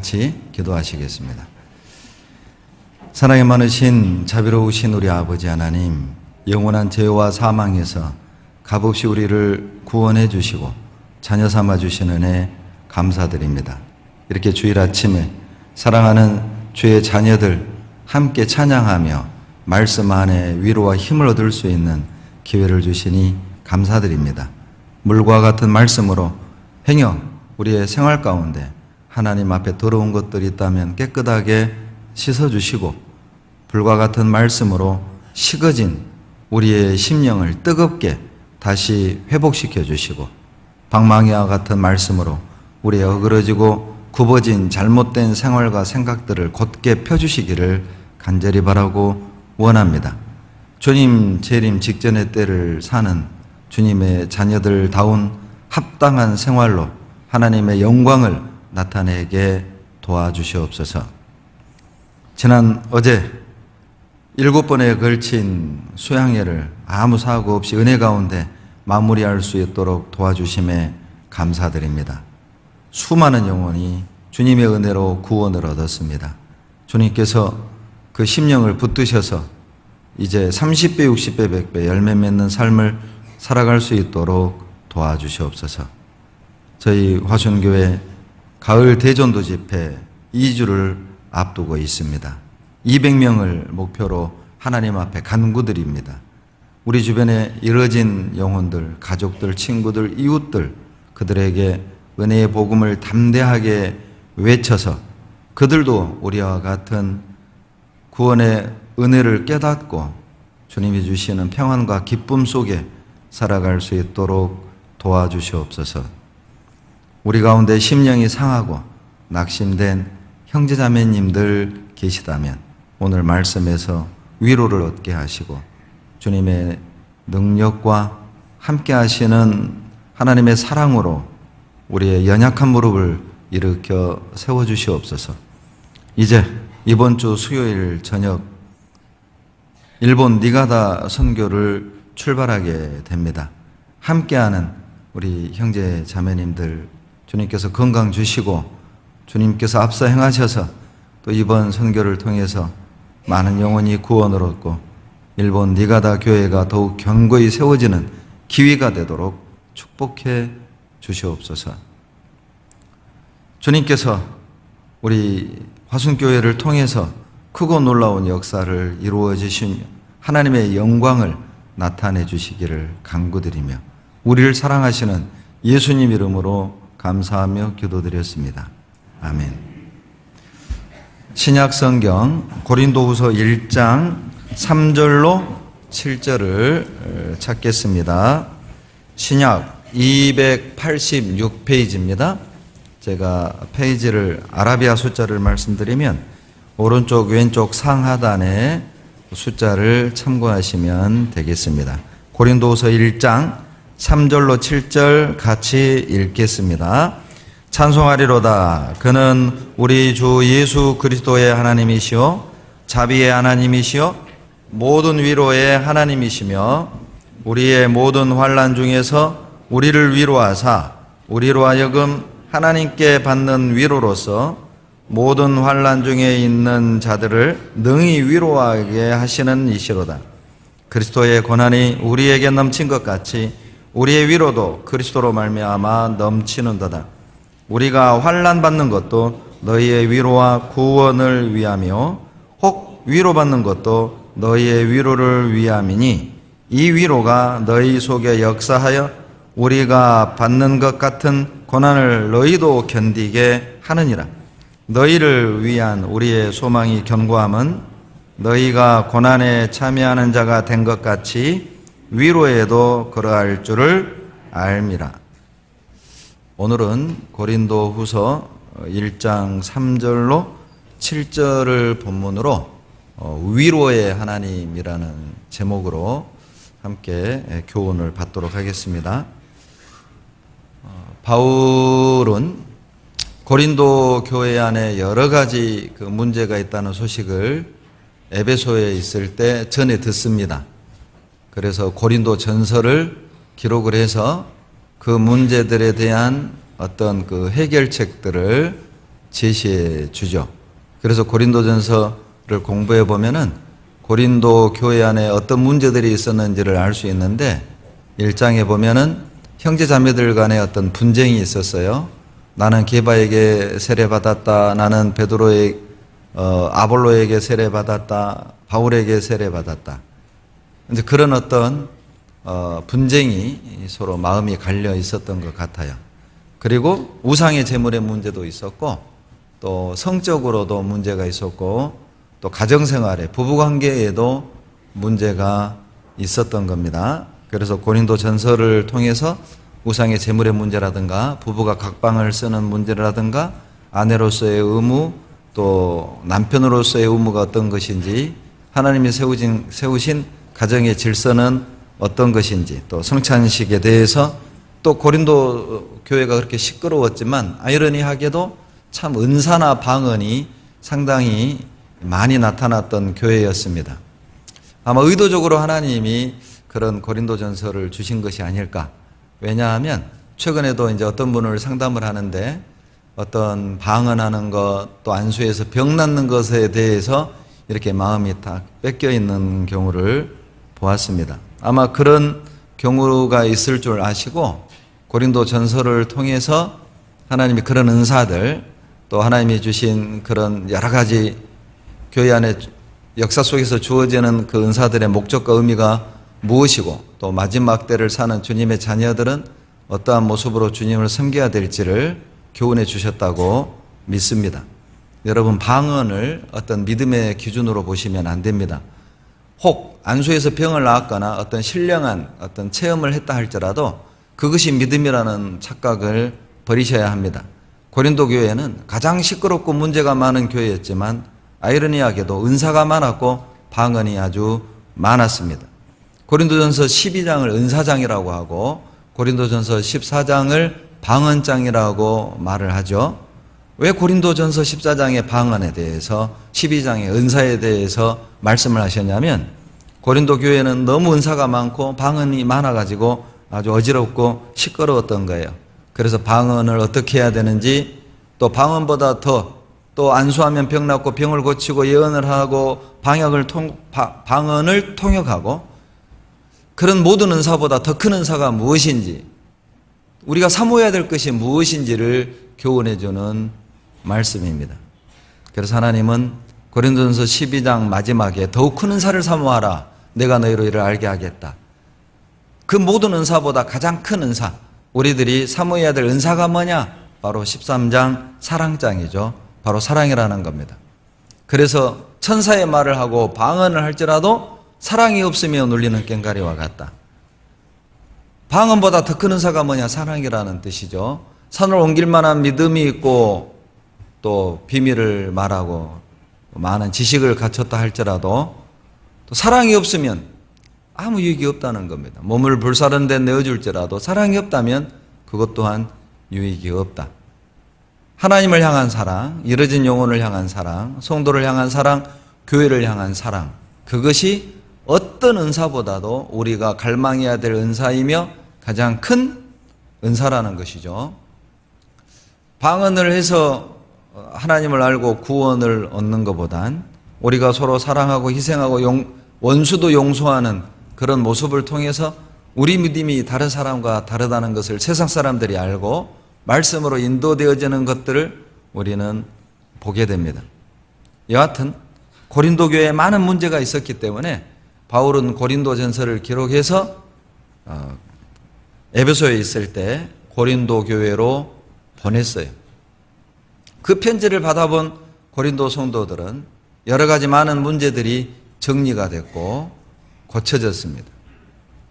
같이 기도하시겠습니다. 사랑이 많으신 자비로우신 우리 아버지 하나님, 영원한 죄와 사망에서 값없이 우리를 구원해 주시고 자녀 삼아 주신 은혜 감사드립니다. 이렇게 주일 아침에 사랑하는 주의 자녀들 함께 찬양하며 말씀 안에 위로와 힘을 얻을 수 있는 기회를 주시니 감사드립니다. 물과 같은 말씀으로 행여 우리의 생활 가운데 하나님 앞에 더러운 것들이 있다면 깨끗하게 씻어주시고, 불과 같은 말씀으로 식어진 우리의 심령을 뜨겁게 다시 회복시켜 주시고, 방망이와 같은 말씀으로 우리의 어그러지고 굽어진 잘못된 생활과 생각들을 곧게 펴주시기를 간절히 바라고 원합니다. 주님 재림 직전의 때를 사는 주님의 자녀들다운 합당한 생활로 하나님의 영광을 나타내게 도와주시옵소서. 지난 어제 7번에 걸친 수양회를 아무 사고 없이 은혜 가운데 마무리할 수 있도록 도와주심에 감사드립니다. 수많은 영혼이 주님의 은혜로 구원을 얻었습니다. 주님께서 그 심령을 붙드셔서 이제 30배, 60배, 100배 열매 맺는 삶을 살아갈 수 있도록 도와주시옵소서. 저희 화순교회 가을 대전도 집회 2주를 앞두고 있습니다. 200명을 목표로 하나님 앞에 간구드립니다. 우리 주변에 이뤄진 영혼들, 가족들, 친구들, 이웃들, 그들에게 은혜의 복음을 담대하게 외쳐서 그들도 우리와 같은 구원의 은혜를 깨닫고 주님이 주시는 평안과 기쁨 속에 살아갈 수 있도록 도와주시옵소서. 우리 가운데 심령이 상하고 낙심된 형제자매님들 계시다면 오늘 말씀에서 위로를 얻게 하시고 주님의 능력과 함께 하시는 하나님의 사랑으로 우리의 연약한 무릎을 일으켜 세워주시옵소서. 이제 이번 주 수요일 저녁 일본 니가다 선교를 출발하게 됩니다. 함께하는 우리 형제 자매님들 주님께서 건강 주시고 주님께서 앞서 행하셔서 또 이번 선교를 통해서 많은 영혼이 구원을 얻고 일본 니가다 교회가 더욱 견고히 세워지는 기회가 되도록 축복해 주시옵소서. 주님께서 우리 화순교회를 통해서 크고 놀라운 역사를 이루어 주시며 하나님의 영광을 나타내 주시기를 간구드리며 우리를 사랑하시는 예수님 이름으로 감사하며 기도드렸습니다. 아멘. 신약 성경 고린도후서 1장 3절로 7절을 찾겠습니다. 신약 286페이지입니다. 제가 페이지를 아라비아 숫자를 말씀드리면 오른쪽 왼쪽 상하단에 숫자를 참고하시면 되겠습니다. 고린도후서 1장 3절로 7절 같이 읽겠습니다. 찬송하리로다. 그는 우리 주 예수 그리스도의 하나님이시요 자비의 하나님이시요 모든 위로의 하나님이시며 우리의 모든 환난 중에서 우리를 위로하사 우리로 하여금 하나님께 받는 위로로서 모든 환난 중에 있는 자들을 능히 위로하게 하시는 이시로다. 그리스도의 고난이 우리에게 넘친 것 같이 우리의 위로도 그리스도로 말미암아 넘치는도다. 우리가 환난 받는 것도 너희의 위로와 구원을 위하며 혹 위로받는 것도 너희의 위로를 위함이니 이 위로가 너희 속에 역사하여 우리가 받는 것 같은 고난을 너희도 견디게 하느니라. 너희를 위한 우리의 소망이 견고함은 너희가 고난에 참여하는 자가 된 것 같이 위로에도 그러할 줄을 알미라. 오늘은 고린도후서 1장 3절로 7절을 본문으로 위로의 하나님이라는 제목으로 함께 교훈을 받도록 하겠습니다. 바울은 고린도 교회 안에 여러 가지 그 문제가 있다는 소식을 에베소에 있을 때 전해 듣습니다. 그래서 고린도 전서를 기록을 해서 그 문제들에 대한 어떤 그 해결책들을 제시해 주죠. 그래서 고린도 전서를 공부해 보면은 고린도 교회 안에 어떤 문제들이 있었는지를 알 수 있는데 1장에 보면은 형제 자매들 간에 어떤 분쟁이 있었어요. 나는 게바에게 세례받았다. 나는 아볼로에게 세례받았다. 바울에게 세례받았다. 이제 그런 어떤 분쟁이 서로 마음이 갈려 있었던 것 같아요. 그리고 우상의 제물의 문제도 있었고 또 성적으로도 문제가 있었고 또 가정생활에 부부관계에도 문제가 있었던 겁니다. 그래서 고린도 전서를 통해서 우상의 제물의 문제라든가 부부가 각방을 쓰는 문제라든가 아내로서의 의무 또 남편으로서의 의무가 어떤 것인지 하나님이 세우신 가정의 질서는 어떤 것인지 또 성찬식에 대해서 또 고린도 교회가 그렇게 시끄러웠지만 아이러니하게도 참 은사나 방언이 상당히 많이 나타났던 교회였습니다. 아마 의도적으로 하나님이 그런 고린도전서를 주신 것이 아닐까. 왜냐하면 최근에도 이제 어떤 분을 상담을 하는데 어떤 방언하는 것 또 안수에서 병 낫는 것에 대해서 이렇게 마음이 다 뺏겨 있는 경우를 보았습니다. 아마 그런 경우가 있을 줄 아시고 고린도전서를 통해서 하나님이 그런 은사들 또 하나님이 주신 그런 여러 가지 교회 안에 역사 속에서 주어지는 그 은사들의 목적과 의미가 무엇이고 또 마지막 때를 사는 주님의 자녀들은 어떠한 모습으로 주님을 섬겨야 될지를 교훈해 주셨다고 믿습니다. 여러분 방언을 어떤 믿음의 기준으로 보시면 안 됩니다. 혹 안수에서 병을 낳았거나 어떤 신령한 어떤 체험을 했다 할지라도 그것이 믿음이라는 착각을 버리셔야 합니다. 고린도 교회는 가장 시끄럽고 문제가 많은 교회였지만 아이러니하게도 은사가 많았고 방언이 아주 많았습니다. 고린도전서 12장을 은사장이라고 하고 고린도전서 14장을 방언장이라고 말을 하죠. 왜 고린도전서 14장의 방언에 대해서 12장의 은사에 대해서 말씀을 하셨냐면 고린도 교회는 너무 은사가 많고 방언이 많아가지고 아주 어지럽고 시끄러웠던 거예요. 그래서 방언을 어떻게 해야 되는지 또 방언보다 더 또 안수하면 병 낫고 병을 고치고 예언을 하고 방언을 통역하고 그런 모든 은사보다 더 큰 은사가 무엇인지 우리가 사모해야 될 것이 무엇인지를 교훈해 주는 말씀입니다. 그래서 하나님은 고린도전서 12장 마지막에 더욱 큰 은사를 사모하라. 내가 너희로 이를 알게 하겠다. 그 모든 은사보다 가장 큰 은사, 우리들이 사모해야 될 은사가 뭐냐? 바로 13장 사랑장이죠. 바로 사랑이라는 겁니다. 그래서 천사의 말을 하고 방언을 할지라도 사랑이 없으면 울리는 꽹과리와 같다. 방언보다 더 큰 은사가 뭐냐? 사랑이라는 뜻이죠. 산을 옮길 만한 믿음이 있고 또 비밀을 말하고 많은 지식을 갖췄다 할지라도 또 사랑이 없으면 아무 유익이 없다는 겁니다. 몸을 불사른 데 내어줄지라도 사랑이 없다면 그것 또한 유익이 없다. 하나님을 향한 사랑, 이뤄진 영혼을 향한 사랑, 성도를 향한 사랑, 교회를 향한 사랑, 그것이 어떤 은사보다도 우리가 갈망해야 될 은사이며 가장 큰 은사라는 것이죠. 방언을 해서 하나님을 알고 구원을 얻는 것보단 우리가 서로 사랑하고 희생하고 원수도 용서하는 그런 모습을 통해서 우리 믿음이 다른 사람과 다르다는 것을 세상 사람들이 알고 말씀으로 인도되어지는 것들을 우리는 보게 됩니다. 여하튼 고린도 교회에 많은 문제가 있었기 때문에 바울은 고린도전서를 기록해서 에베소에 있을 때 고린도 교회로 보냈어요. 그 편지를 받아본 고린도 성도들은 여러 가지 많은 문제들이 정리가 됐고 고쳐졌습니다.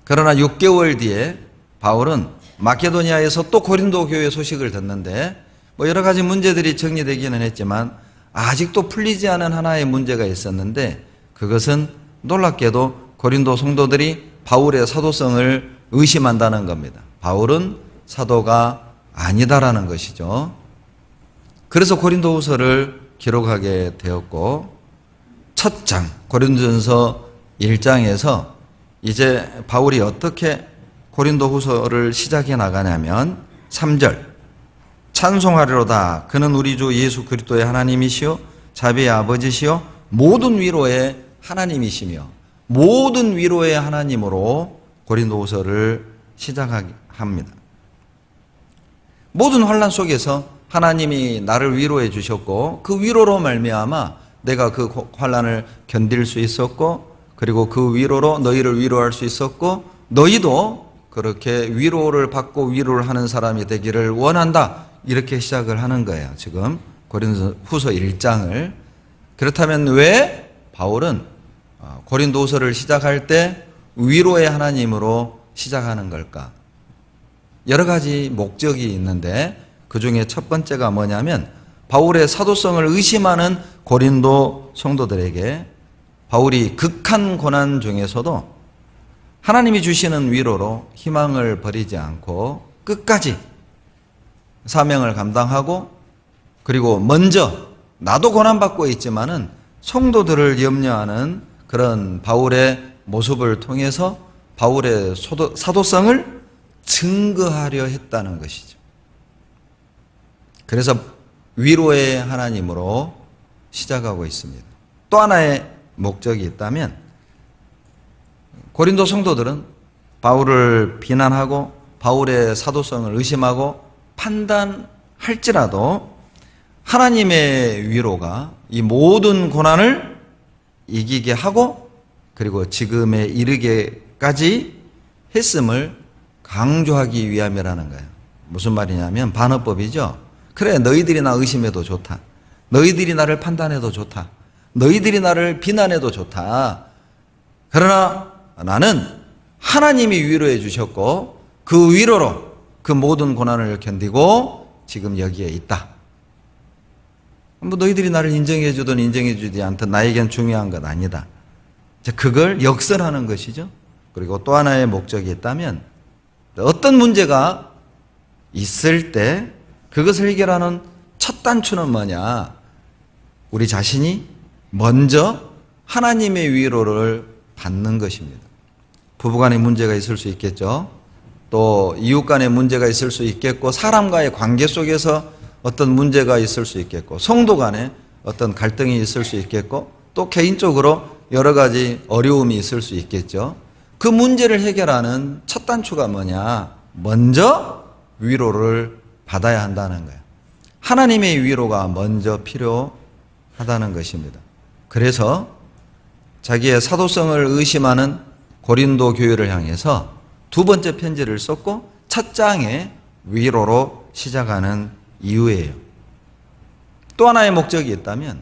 그러나 6개월 뒤에 바울은 마케도니아에서 또 고린도 교회 소식을 듣는데 여러 가지 문제들이 정리되기는 했지만 아직도 풀리지 않은 하나의 문제가 있었는데 그것은 놀랍게도 고린도 성도들이 바울의 사도성을 의심한다는 겁니다. 바울은 사도가 아니다라는 것이죠. 그래서 고린도후서를 기록하게 되었고 첫 장 고린도전서 1장에서 이제 바울이 어떻게 고린도후서를 시작해 나가냐면 3절 찬송하리로다 그는 우리 주 예수 그리스도의 하나님이시요 자비의 아버지시요 모든 위로의 하나님이시며 모든 위로의 하나님으로 고린도후서를 시작합니다. 모든 환난 속에서 하나님이 나를 위로해 주셨고 그 위로로 말미암아 내가 그 환난을 견딜 수 있었고 그리고 그 위로로 너희를 위로할 수 있었고 너희도 그렇게 위로를 받고 위로를 하는 사람이 되기를 원한다. 이렇게 시작을 하는 거예요. 지금 고린도후서 1장을. 그렇다면 왜 바울은 고린도후서를 시작할 때 위로의 하나님으로 시작하는 걸까? 여러 가지 목적이 있는데 그 중에 첫 번째가 뭐냐면 바울의 사도성을 의심하는 고린도 성도들에게 바울이 극한 고난 중에서도 하나님이 주시는 위로로 희망을 버리지 않고 끝까지 사명을 감당하고 그리고 먼저 나도 고난받고 있지만은 성도들을 염려하는 그런 바울의 모습을 통해서 바울의 사도성을 증거하려 했다는 것이죠. 그래서 위로의 하나님으로 시작하고 있습니다. 또 하나의 목적이 있다면 고린도 성도들은 바울을 비난하고 바울의 사도성을 의심하고 판단할지라도 하나님의 위로가 이 모든 고난을 이기게 하고 그리고 지금에 이르게까지 했음을 강조하기 위함이라는 거예요. 무슨 말이냐면 반어법이죠. 그래 너희들이 나 의심해도 좋다. 너희들이 나를 판단해도 좋다. 너희들이 나를 비난해도 좋다. 그러나 나는 하나님이 위로해 주셨고 그 위로로 그 모든 고난을 견디고 지금 여기에 있다. 너희들이 나를 인정해 주든 인정해 주지 않든 나에겐 중요한 건 아니다. 그걸 역설하는 것이죠. 그리고 또 하나의 목적이 있다면 어떤 문제가 있을 때 그것을 해결하는 첫 단추는 뭐냐? 우리 자신이 먼저 하나님의 위로를 받는 것입니다. 부부간의 문제가 있을 수 있겠죠. 또 이웃 간의 문제가 있을 수 있겠고 사람과의 관계 속에서 어떤 문제가 있을 수 있겠고 성도 간에 어떤 갈등이 있을 수 있겠고 또 개인적으로 여러 가지 어려움이 있을 수 있겠죠. 그 문제를 해결하는 첫 단추가 뭐냐? 먼저 위로를 받아야 한다는 거예요. 하나님의 위로가 먼저 필요하다는 것입니다. 그래서 자기의 사도성을 의심하는 고린도 교회를 향해서 두 번째 편지를 썼고 첫 장의 위로로 시작하는 이유예요. 또 하나의 목적이 있다면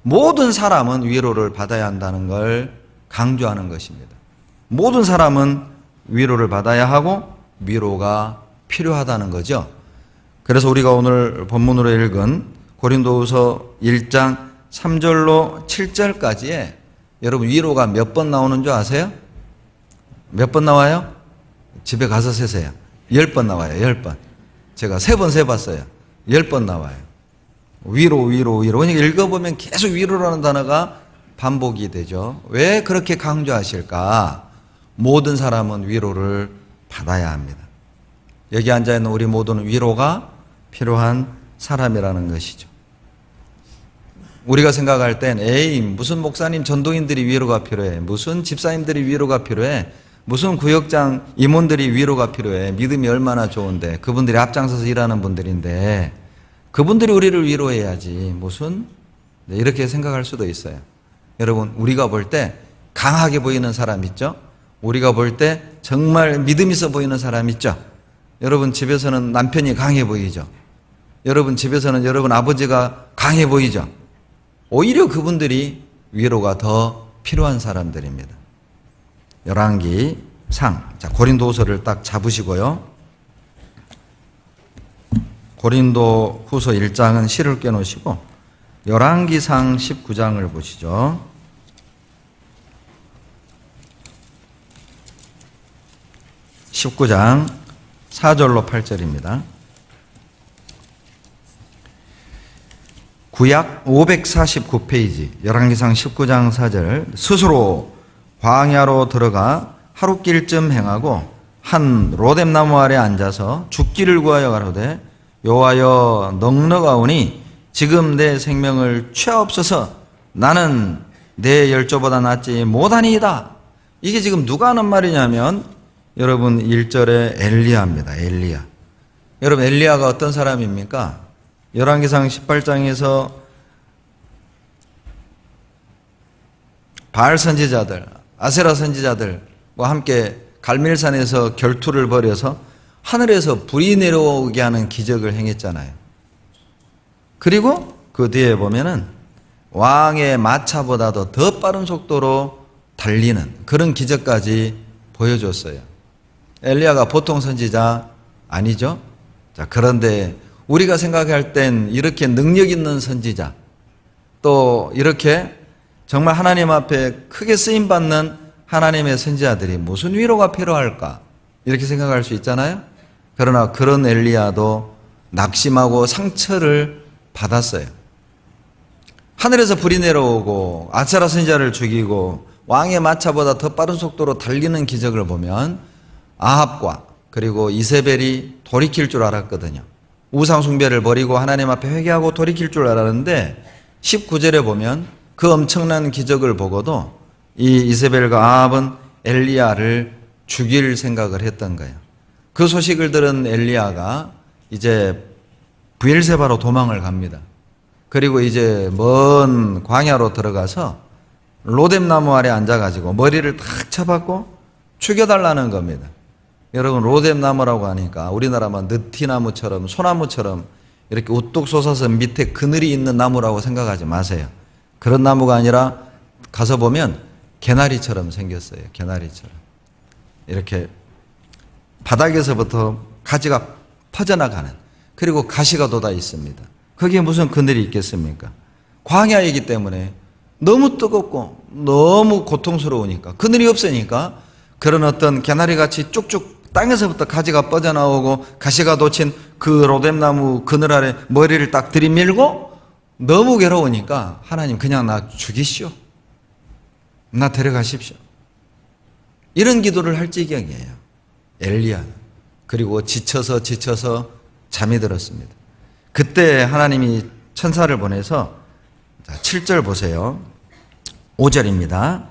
모든 사람은 위로를 받아야 한다는 걸 강조하는 것입니다. 모든 사람은 위로를 받아야 하고 위로가 필요하다는 거죠. 그래서 우리가 오늘 본문으로 읽은 고린도후서 1장 3절로 7절까지에 여러분 위로가 몇 번 나오는 줄 아세요? 몇 번 나와요? 집에 가서 세세요. 10번 나와요. 10번. 제가 3번 세봤어요. 10번 나와요. 위로. 그러니까 읽어보면 계속 위로라는 단어가 반복이 되죠. 왜 그렇게 강조하실까? 모든 사람은 위로를 받아야 합니다. 여기 앉아있는 우리 모두는 위로가 필요한 사람이라는 것이죠. 우리가 생각할 땐 에이 무슨 목사님 전도인들이 위로가 필요해, 무슨 집사님들이 위로가 필요해, 무슨 구역장 임원들이 위로가 필요해, 믿음이 얼마나 좋은데 그분들이 앞장서서 일하는 분들인데 그분들이 우리를 위로해야지 무슨 이렇게 생각할 수도 있어요. 여러분 우리가 볼 때 강하게 보이는 사람 있죠? 우리가 볼 때 정말 믿음 있어 보이는 사람 있죠? 여러분 집에서는 남편이 강해 보이죠? 여러분 집에서는 여러분 아버지가 강해 보이죠? 오히려 그분들이 위로가 더 필요한 사람들입니다. 열왕기상. 자, 고린도후서를 딱 잡으시고요. 고린도후서 1장은 실을 껴놓으시고 열왕기상 19장을 보시죠. 19장 4절로 8절입니다. 구약 549페이지 열왕기상 19장 4절. 스스로 광야로 들어가 하루길쯤 행하고 한 로뎀나무 아래 앉아서 죽기를 구하여 가로되 여호와여 넉넉하오니 지금 내 생명을 취하옵소서. 나는 내 열조보다 낫지 못하니이다. 이게 지금 누가 하는 말이냐면 여러분 1절에 엘리야입니다. 엘리야. 여러분 엘리야가 어떤 사람입니까? 열왕기상 18장에서 바알 선지자들, 아세라 선지자들과 함께 갈멜산에서 결투를 벌여서 하늘에서 불이 내려오게 하는 기적을 행했잖아요. 그리고 그 뒤에 보면은 왕의 마차보다도 더 빠른 속도로 달리는 그런 기적까지 보여줬어요. 엘리야가 보통 선지자 아니죠? 자, 그런데 우리가 생각할 땐 이렇게 능력 있는 선지자, 또 이렇게 정말 하나님 앞에 크게 쓰임받는 하나님의 선지자들이 무슨 위로가 필요할까? 이렇게 생각할 수 있잖아요? 그러나 그런 엘리야도 낙심하고 상처를 받았어요. 하늘에서 불이 내려오고 아세라 선지자를 죽이고 왕의 마차보다 더 빠른 속도로 달리는 기적을 보면 아합과 그리고 이세벨이 돌이킬 줄 알았거든요. 우상 숭배를 버리고 하나님 앞에 회개하고 돌이킬 줄 알았는데 19절에 보면 그 엄청난 기적을 보고도 이 이세벨과 아합은 엘리야를 죽일 생각을 했던 거예요. 그 소식을 들은 엘리야가 이제 브엘세바로 도망을 갑니다. 그리고 이제 먼 광야로 들어가서 로뎀나무 아래 앉아가지고 머리를 탁 쳐박고 죽여달라는 겁니다. 여러분 로뎀나무라고 하니까 우리나라만 느티나무처럼 소나무처럼 이렇게 우뚝 솟아서 밑에 그늘이 있는 나무라고 생각하지 마세요. 그런 나무가 아니라 가서 보면 개나리처럼 생겼어요. 개나리처럼. 이렇게 바닥에서부터 가지가 퍼져나가는, 그리고 가시가 돋아 있습니다. 거기에 무슨 그늘이 있겠습니까? 광야이기 때문에 너무 뜨겁고 너무 고통스러우니까, 그늘이 없으니까 그런 어떤 개나리같이 쭉쭉 땅에서부터 가지가 뻗어나오고 가시가 돋친 그 로뎀나무 그늘 아래 머리를 딱 들이밀고 너무 괴로우니까 하나님 그냥 나 죽이시오. 나 데려가십시오. 이런 기도를 할 지경이에요. 엘리야. 그리고 지쳐서 잠이 들었습니다. 그때 하나님이 천사를 보내서 7절 보세요. 5절입니다.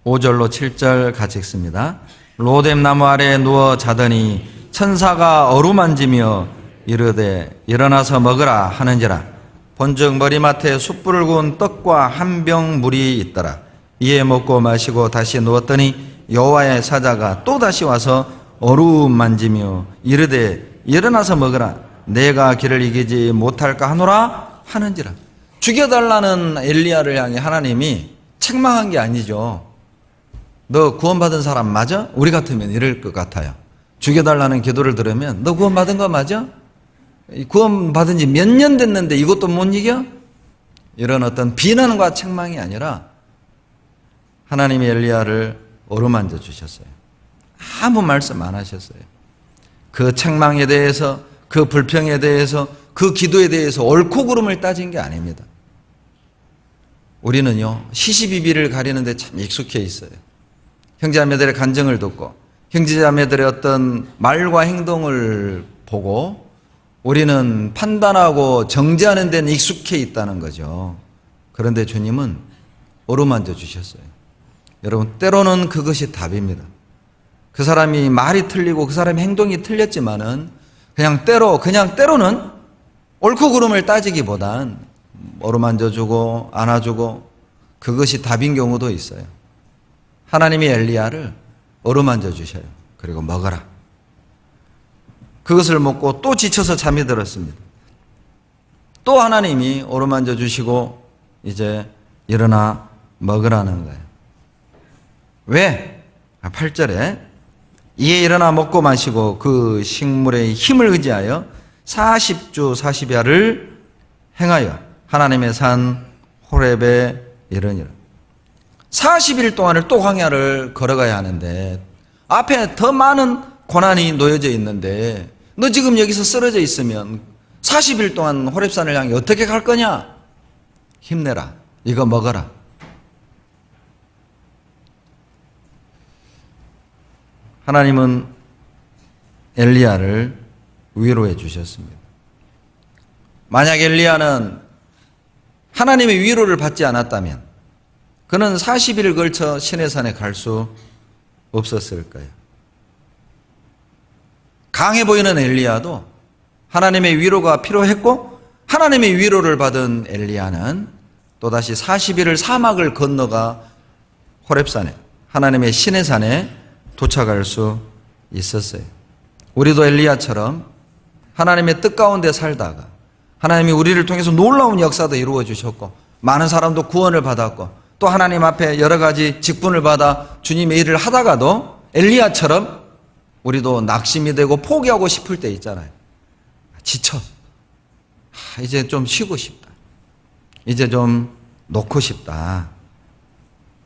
5절로 7절 같이 읽습니다. 로뎀나무 아래에 누워 자더니 천사가 어루만지며 이르되 일어나서 먹으라 하는지라. 본즉 머리맡에 숯불을 구운 떡과 한 병 물이 있더라. 이에 먹고 마시고 다시 누웠더니 여호와의 사자가 또 다시 와서 어루만지며 이르되 일어나서 먹으라. 내가 그를 이기지 못할까 하노라 하는지라. 죽여달라는 엘리야를 향해 하나님이 책망한 게 아니죠. 너 구원받은 사람 맞아? 우리 같으면 이럴 것 같아요. 죽여달라는 기도를 들으면 너 구원받은 거 맞아? 구원받은 지 몇 년 됐는데 이것도 못 이겨? 이런 어떤 비난과 책망이 아니라 하나님이 엘리야를 어루만져 주셨어요. 아무 말씀 안 하셨어요. 그 책망에 대해서, 그 불평에 대해서, 그 기도에 대해서 옳고 그름을 따진 게 아닙니다. 우리는요, 시시비비를 가리는데 참 익숙해 있어요. 형제자매들의 간증을 듣고 형제자매들의 어떤 말과 행동을 보고 우리는 판단하고 정죄하는 데는 익숙해 있다는 거죠. 그런데 주님은 어루만져 주셨어요. 여러분, 때로는 그것이 답입니다. 그 사람이 말이 틀리고 그 사람의 행동이 틀렸지만은 그냥 때로는 옳고 그름을 따지기보단 어루만져주고 안아주고 그것이 답인 경우도 있어요. 하나님이 엘리야를 어루만져 주셔요. 그리고 먹어라. 그것을 먹고 또 지쳐서 잠이 들었습니다. 또 하나님이 어루만져 주시고 이제 일어나 먹으라는 거예요. 왜? 8절에 이에 일어나 먹고 마시고 그 식물의 힘을 의지하여 40주 40야를 행하여 하나님의 산 호렙에 이르니라. 40일 동안을 또 광야를 걸어가야 하는데 앞에 더 많은 고난이 놓여져 있는데 너 지금 여기서 쓰러져 있으면 40일 동안 호렙산을 향해 어떻게 갈 거냐? 힘내라. 이거 먹어라. 하나님은 엘리야를 위로해 주셨습니다. 만약 엘리야는 하나님의 위로를 받지 않았다면 그는 40일을 걸쳐 시내산에 갈 수 없었을 거예요. 강해 보이는 엘리야도 하나님의 위로가 필요했고 하나님의 위로를 받은 엘리야는 또다시 40일을 사막을 건너가 호렙산에 하나님의 시내산에 도착할 수 있었어요. 우리도 엘리야처럼 하나님의 뜻 가운데 살다가 하나님이 우리를 통해서 놀라운 역사도 이루어 주셨고 많은 사람도 구원을 받았고 또 하나님 앞에 여러 가지 직분을 받아 주님의 일을 하다가도 엘리야처럼 우리도 낙심이 되고 포기하고 싶을 때 있잖아요. 지쳐. 이제 좀 쉬고 싶다. 이제 좀 놓고 싶다.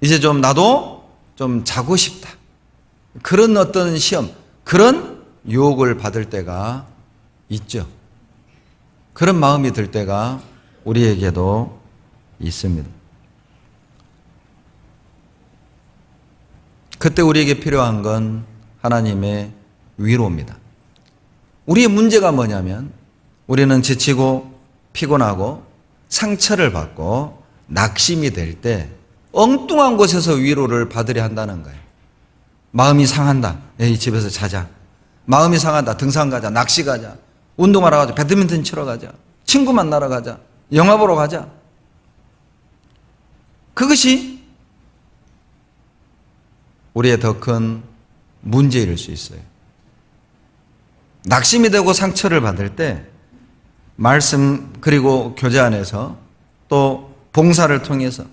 이제 좀 나도 좀 자고 싶다. 그런 어떤 시험, 그런 유혹을 받을 때가 있죠. 그런 마음이 들 때가 우리에게도 있습니다. 그때 우리에게 필요한 건 하나님의 위로입니다. 우리의 문제가 뭐냐면 우리는 지치고 피곤하고 상처를 받고 낙심이 될 때 엉뚱한 곳에서 위로를 받으려 한다는 거예요. 마음이 상한다. 에이, 집에서 자자. 마음이 상하다. 등산 가자. 낚시 가자. 운동하러 가자. 배드민턴 치러 가자. 친구 만나러 가자. 영화 보러 가자. 그것이 우리의 더 큰 문제일 수 있어요. 낙심이 되고 상처를 받을 때 말씀 그리고 교제 안에서 또 봉사를 통해서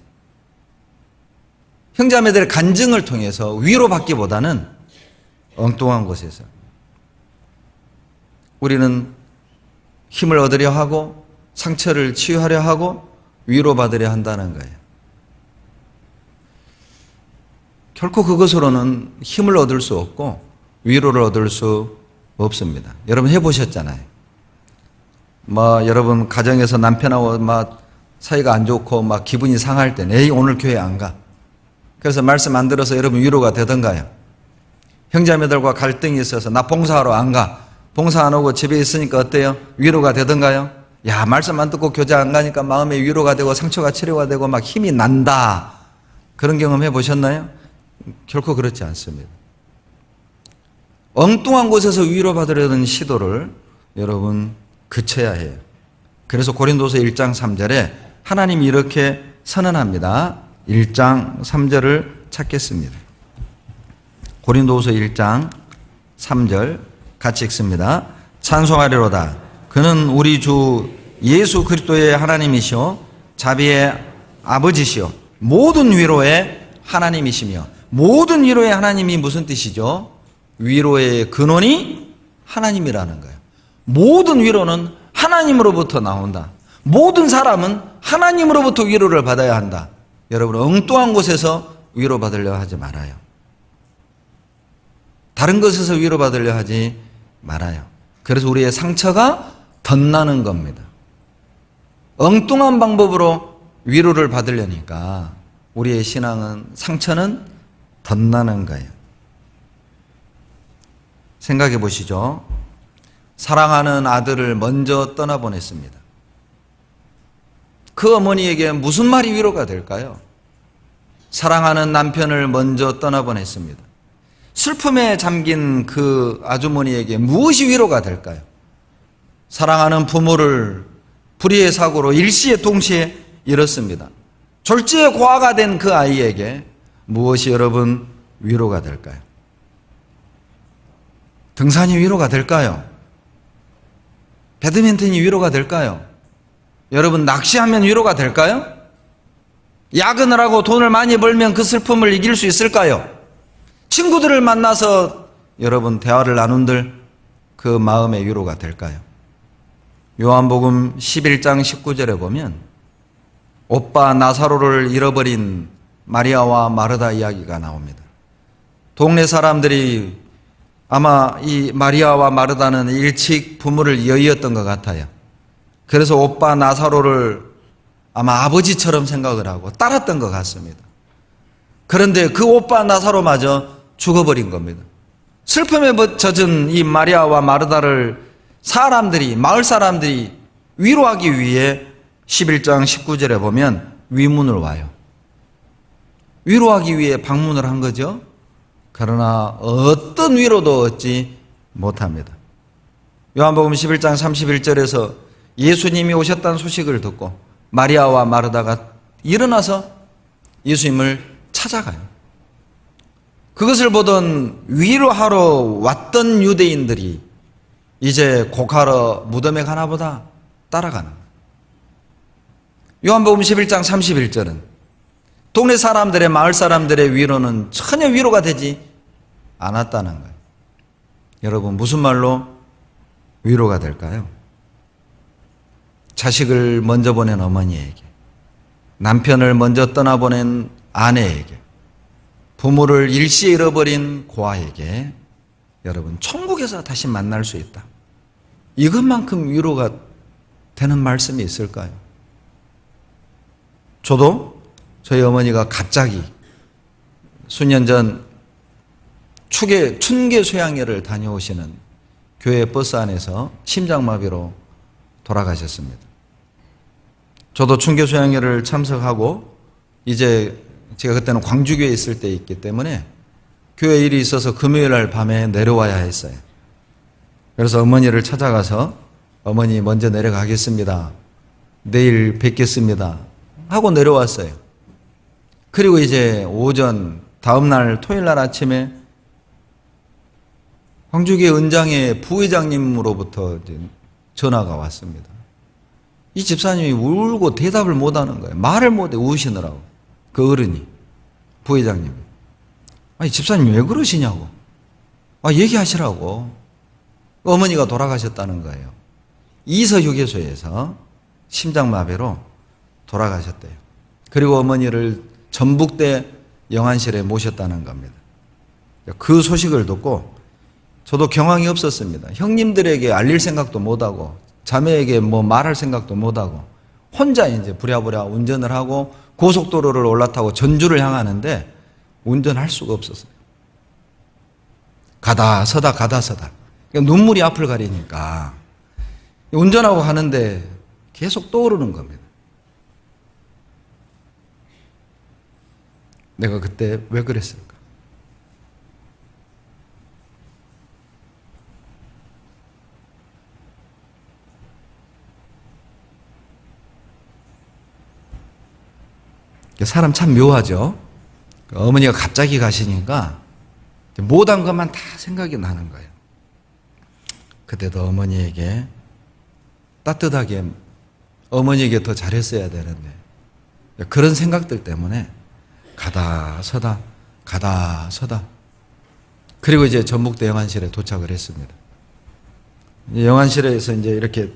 형제자매들의 간증을 통해서 위로받기보다는 엉뚱한 곳에서 우리는 힘을 얻으려 하고 상처를 치유하려 하고 위로받으려 한다는 거예요. 결코 그것으로는 힘을 얻을 수 없고 위로를 얻을 수 없습니다. 여러분 해보셨잖아요. 여러분 가정에서 남편하고 사이가 안 좋고 기분이 상할 때 에이 오늘 교회 안 가. 그래서 말씀 안 들어서 여러분 위로가 되던가요? 형제자매들과 갈등이 있어서 나 봉사하러 안 가. 봉사 안 오고 집에 있으니까 어때요? 위로가 되던가요? 야, 말씀 안 듣고 교제 안 가니까 마음에 위로가 되고 상처가 치료가 되고 힘이 난다. 그런 경험 해보셨나요? 결코 그렇지 않습니다. 엉뚱한 곳에서 위로받으려는 시도를 여러분 그쳐야 해요. 그래서 고린도서 1장 3절에 하나님이 이렇게 선언합니다. 1장 3절을 찾겠습니다. 고린도서 1장 3절 같이 읽습니다. 찬송하리로다. 그는 우리 주 예수 그리스도의 하나님이시오 자비의 아버지시오 모든 위로의 하나님이시며, 모든 위로의 하나님이 무슨 뜻이죠? 위로의 근원이 하나님이라는 거예요. 모든 위로는 하나님으로부터 나온다. 모든 사람은 하나님으로부터 위로를 받아야 한다. 여러분, 엉뚱한 곳에서 위로받으려 하지 말아요. 다른 것에서 위로받으려 하지 말아요. 그래서 우리의 상처가 덧나는 겁니다. 엉뚱한 방법으로 위로를 받으려니까 우리의 신앙은, 상처는 덧나는 거예요. 생각해 보시죠. 사랑하는 아들을 먼저 떠나보냈습니다. 그 어머니에게 무슨 말이 위로가 될까요? 사랑하는 남편을 먼저 떠나보냈습니다. 슬픔에 잠긴 그 아주머니에게 무엇이 위로가 될까요? 사랑하는 부모를 불의의 사고로 일시에 동시에 잃었습니다. 졸지에 고아가 된 그 아이에게 무엇이 여러분 위로가 될까요? 등산이 위로가 될까요? 배드민턴이 위로가 될까요? 여러분, 낚시하면 위로가 될까요? 야근을 하고 돈을 많이 벌면 그 슬픔을 이길 수 있을까요? 친구들을 만나서 여러분 대화를 나눈들 그 마음의 위로가 될까요? 요한복음 11장 19절에 보면 오빠 나사로를 잃어버린 마리아와 마르다 이야기가 나옵니다. 동네 사람들이 아마 이 마리아와 마르다는 일찍 부모를 여의었던 것 같아요. 그래서 오빠 나사로를 아마 아버지처럼 생각을 하고 따랐던 것 같습니다. 그런데 그 오빠 나사로마저 죽어버린 겁니다. 슬픔에 젖은 이 마리아와 마르다를 마을 사람들이 위로하기 위해 11장 19절에 보면 위문을 와요. 위로하기 위해 방문을 한 거죠. 그러나 어떤 위로도 얻지 못합니다. 요한복음 11장 31절에서 예수님이 오셨다는 소식을 듣고 마리아와 마르다가 일어나서 예수님을 찾아가요. 그것을 보던 위로하러 왔던 유대인들이 이제 곡하러 무덤에 가나 보다 따라가는 거예요. 요한복음 11장 31절은 동네 사람들의, 마을 사람들의 위로는 전혀 위로가 되지 않았다는 거예요. 여러분, 무슨 말로 위로가 될까요? 자식을 먼저 보낸 어머니에게, 남편을 먼저 떠나보낸 아내에게, 부모를 일시에 잃어버린 고아에게 여러분, 천국에서 다시 만날 수 있다. 이것만큼 위로가 되는 말씀이 있을까요? 저도 저희 어머니가 갑자기 수년 전 춘계 수양회를 다녀오시는 교회 버스 안에서 심장마비로 돌아가셨습니다. 저도 춘계 수양회를 참석하고 이제 제가 그때는 광주교회에 있을 때 있기 때문에 교회 일이 있어서 금요일 날 밤에 내려와야 했어요. 그래서 어머니를 찾아가서 어머니 먼저 내려가겠습니다. 내일 뵙겠습니다. 하고 내려왔어요. 그리고 이제 오전 다음날 토요일 날 아침에 광주교회 은장의 부회장님으로부터 이제 전화가 왔습니다. 이 집사님이 울고 대답을 못하는 거예요. 말을 못해 우시느라고. 그 어른이, 부회장님. 아니, 집사님 왜 그러시냐고. 얘기하시라고. 어머니가 돌아가셨다는 거예요. 이서휴게소에서 심장마비로 돌아가셨대요. 그리고 어머니를 전북대 영안실에 모셨다는 겁니다. 그 소식을 듣고 저도 경황이 없었습니다. 형님들에게 알릴 생각도 못하고 자매에게 뭐 말할 생각도 못하고 혼자 이제 부랴부랴 운전을 하고 고속도로를 올라타고 전주를 향하는데 운전할 수가 없었어요. 가다 서다 가다 서다. 그러니까 눈물이 앞을 가리니까 운전하고 가는데 계속 떠오르는 겁니다. 내가 그때 왜 그랬을까? 사람 참 묘하죠. 어머니가 갑자기 가시니까 못한 것만 다 생각이 나는 거예요. 그때도 어머니에게 따뜻하게 어머니에게 더 잘했어야 되는데 그런 생각들 때문에 가다 서다 가다 서다 그리고 이제 전북대 영안실에 도착을 했습니다. 영안실에서 이제 이렇게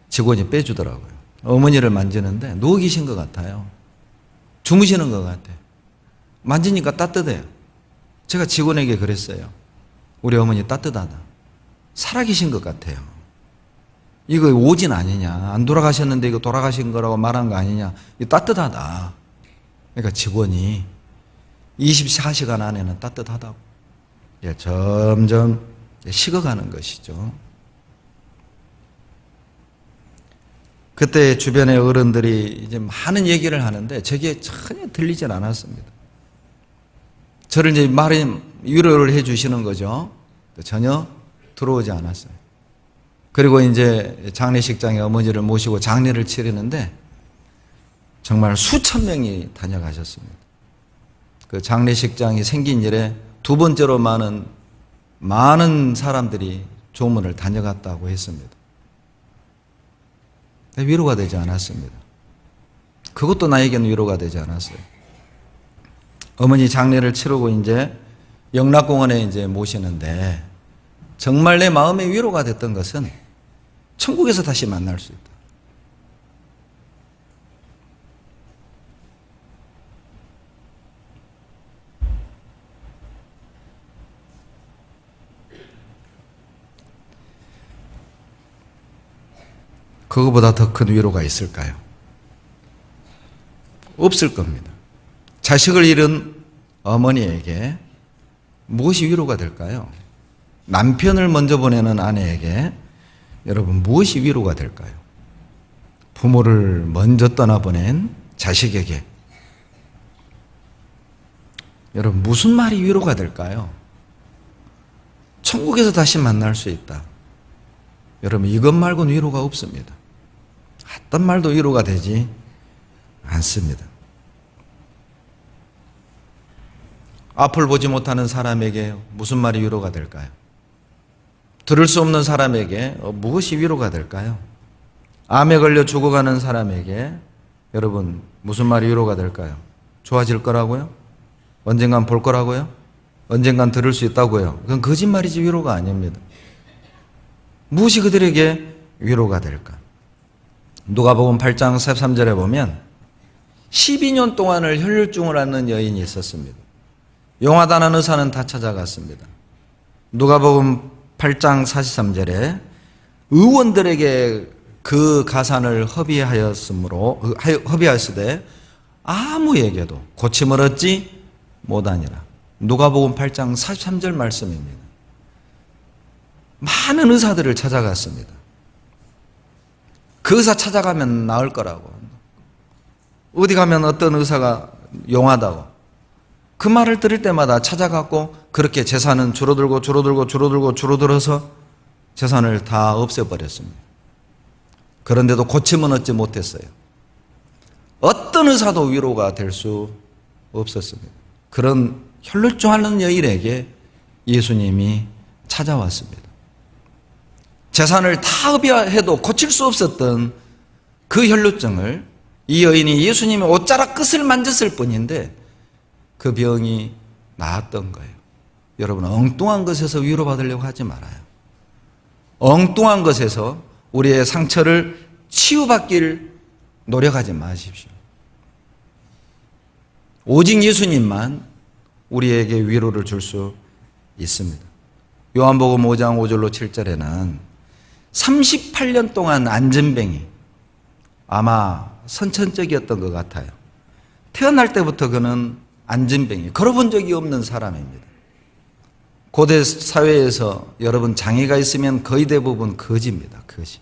직원이 빼주더라고요. 어머니를 만지는데 누워 계신 것 같아요. 주무시는 것 같아요. 만지니까 따뜻해요. 제가 직원에게 그랬어요. 우리 어머니 따뜻하다. 살아계신 것 같아요. 이거 오진 아니냐. 안 돌아가셨는데 이거 돌아가신 거라고 말한 거 아니냐. 이거 따뜻하다. 그러니까 직원이 24시간 안에는 따뜻하다고. 점점 식어가는 것이죠. 그때 주변의 어른들이 이제 많은 얘기를 하는데 저게 전혀 들리진 않았습니다. 저를 이제 위로를 해 주시는 거죠. 전혀 들어오지 않았어요. 그리고 이제 장례식장에 어머니를 모시고 장례를 치르는데 정말 수천 명이 다녀가셨습니다. 그 장례식장이 생긴 이래 두 번째로 많은 사람들이 조문을 다녀갔다고 했습니다. 위로가 되지 않았습니다. 그것도 나에게는 위로가 되지 않았어요. 어머니 장례를 치르고 이제 영락공원에 이제 모시는데 정말 내 마음에 위로가 됐던 것은 천국에서 다시 만날 수 있다. 그거보다 더 큰 위로가 있을까요? 없을 겁니다. 자식을 잃은 어머니에게 무엇이 위로가 될까요? 남편을 먼저 보내는 아내에게 여러분 무엇이 위로가 될까요? 부모를 먼저 떠나보낸 자식에게 여러분 무슨 말이 위로가 될까요? 천국에서 다시 만날 수 있다. 여러분 이것 말고는 위로가 없습니다. 어떤 말도 위로가 되지 않습니다. 앞을 보지 못하는 사람에게 무슨 말이 위로가 될까요? 들을 수 없는 사람에게 무엇이 위로가 될까요? 암에 걸려 죽어가는 사람에게 여러분 무슨 말이 위로가 될까요? 좋아질 거라고요? 언젠간 볼 거라고요? 언젠간 들을 수 있다고요? 그건 거짓말이지 위로가 아닙니다. 무엇이 그들에게 위로가 될까? 누가복음 8장 13절에 보면 12년 동안을 혈류증을 앓는 여인이 있었습니다. 용하다는 의사는 다 찾아갔습니다. 누가복음 8장 43절에 의원들에게 그 가산을 허비하였으되 아무에게도 고침을 얻지 못하니라. 누가복음 8장 43절 말씀입니다. 많은 의사들을 찾아갔습니다. 그 의사 찾아가면 나을 거라고. 어디 가면 어떤 의사가 용하다고. 그 말을 들을 때마다 찾아갔고 그렇게 재산은 줄어들어서 재산을 다 없애버렸습니다. 그런데도 고침은 얻지 못했어요. 어떤 의사도 위로가 될 수 없었습니다. 그런 혈루증하는 여인에게 예수님이 찾아왔습니다. 재산을 다 허비해도 고칠 수 없었던 그 혈루증을 이 여인이 예수님의 옷자락 끝을 만졌을 뿐인데 그 병이 나았던 거예요. 여러분 엉뚱한 것에서 위로받으려고 하지 말아요. 엉뚱한 것에서 우리의 상처를 치유받길 노력하지 마십시오. 오직 예수님만 우리에게 위로를 줄 수 있습니다. 요한복음 5장 5절로 7절에는 38년 동안 안전병이 아마 선천적이었던 것 같아요. 태어날 때부터 그는 안전병이 걸어본 적이 없는 사람입니다. 고대 사회에서 여러분 장애가 있으면 거의 대부분 거지입니다. 거지.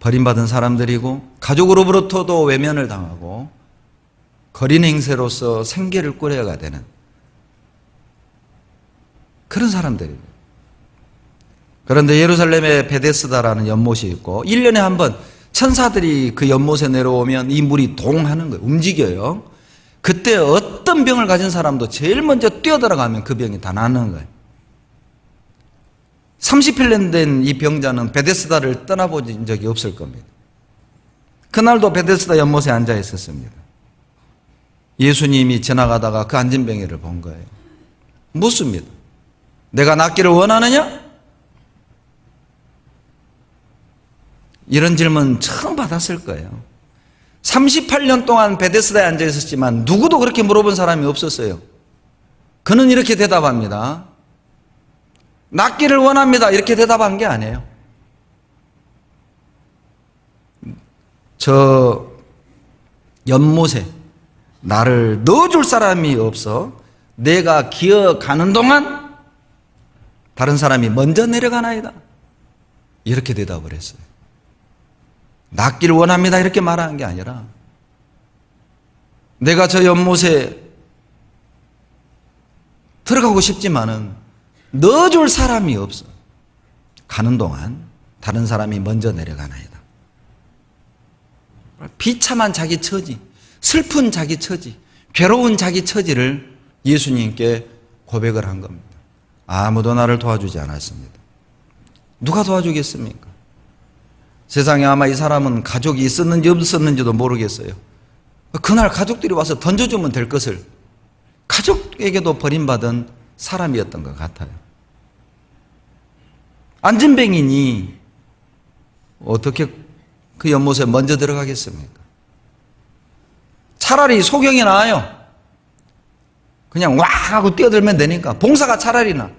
버림받은 사람들이고 가족으로부터도 외면을 당하고 거린 행세로서 생계를 꾸려가 되는 그런 사람들입니다. 그런데 예루살렘에 베데스다라는 연못이 있고 1년에 한 번 천사들이 그 연못에 내려오면 이 물이 동하는 거예요. 움직여요. 그때 어떤 병을 가진 사람도 제일 먼저 뛰어들어가면 그 병이 다 낫는 거예요. 30일 된 이 병자는 베데스다를 떠나본 적이 없을 겁니다. 그날도 베데스다 연못에 앉아 있었습니다. 예수님이 지나가다가 그 안진뱅이를 본 거예요. 묻습니다. 내가 낫기를 원하느냐? 이런 질문 처음 받았을 거예요. 38년 동안 베데스다에 앉아 있었지만 누구도 그렇게 물어본 사람이 없었어요. 그는 이렇게 대답합니다. 낫기를 원합니다. 이렇게 대답한 게 아니에요. 저 연못에 나를 넣어줄 사람이 없어 내가 기어가는 동안 다른 사람이 먼저 내려가나이다. 이렇게 대답을 했어요. 낫기를 원합니다. 이렇게 말하는 게 아니라 내가 저 연못에 들어가고 싶지만은 넣어줄 사람이 없어. 가는 동안 다른 사람이 먼저 내려가나이다. 비참한 자기 처지, 슬픈 자기 처지, 괴로운 자기 처지를 예수님께 고백을 한 겁니다. 아무도 나를 도와주지 않았습니다. 누가 도와주겠습니까? 세상에 아마 이 사람은 가족이 있었는지 없었는지도 모르겠어요. 그날 가족들이 와서 던져주면 될 것을 가족에게도 버림받은 사람이었던 것 같아요. 안진뱅이니 어떻게 그 연못에 먼저 들어가겠습니까? 차라리 소경이 나아요. 그냥 와 하고 뛰어들면 되니까. 봉사가 차라리 나.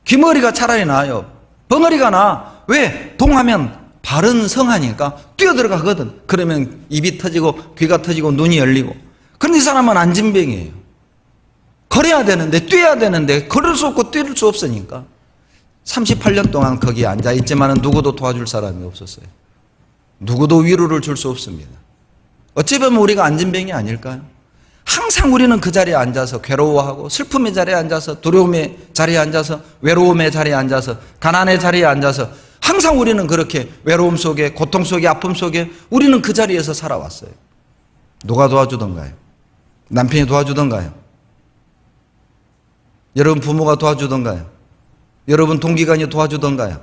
귀머리가 차라리 나아요. 벙어리가 나. 왜? 동하면 발은 성하니까 뛰어들어가거든. 그러면 입이 터지고 귀가 터지고 눈이 열리고. 그런데 이 사람은 안진뱅이에요. 걸어야 되는데 뛰어야 되는데 걸을 수 없고 뛰을 수 없으니까 38년 동안 거기에 앉아있지만 누구도 도와줄 사람이 없었어요. 누구도 위로를 줄 수 없습니다. 어찌 보면 우리가 안진뱅이 아닐까요? 항상 우리는 그 자리에 앉아서 괴로워하고 슬픔의 자리에 앉아서 두려움의 자리에 앉아서 외로움의 자리에 앉아서 가난의 자리에 앉아서 항상 우리는 그렇게 외로움 속에 고통 속에 아픔 속에 우리는 그 자리에서 살아왔어요. 누가 도와주던가요? 남편이 도와주던가요? 여러분 부모가 도와주던가요? 여러분 동기간이 도와주던가요?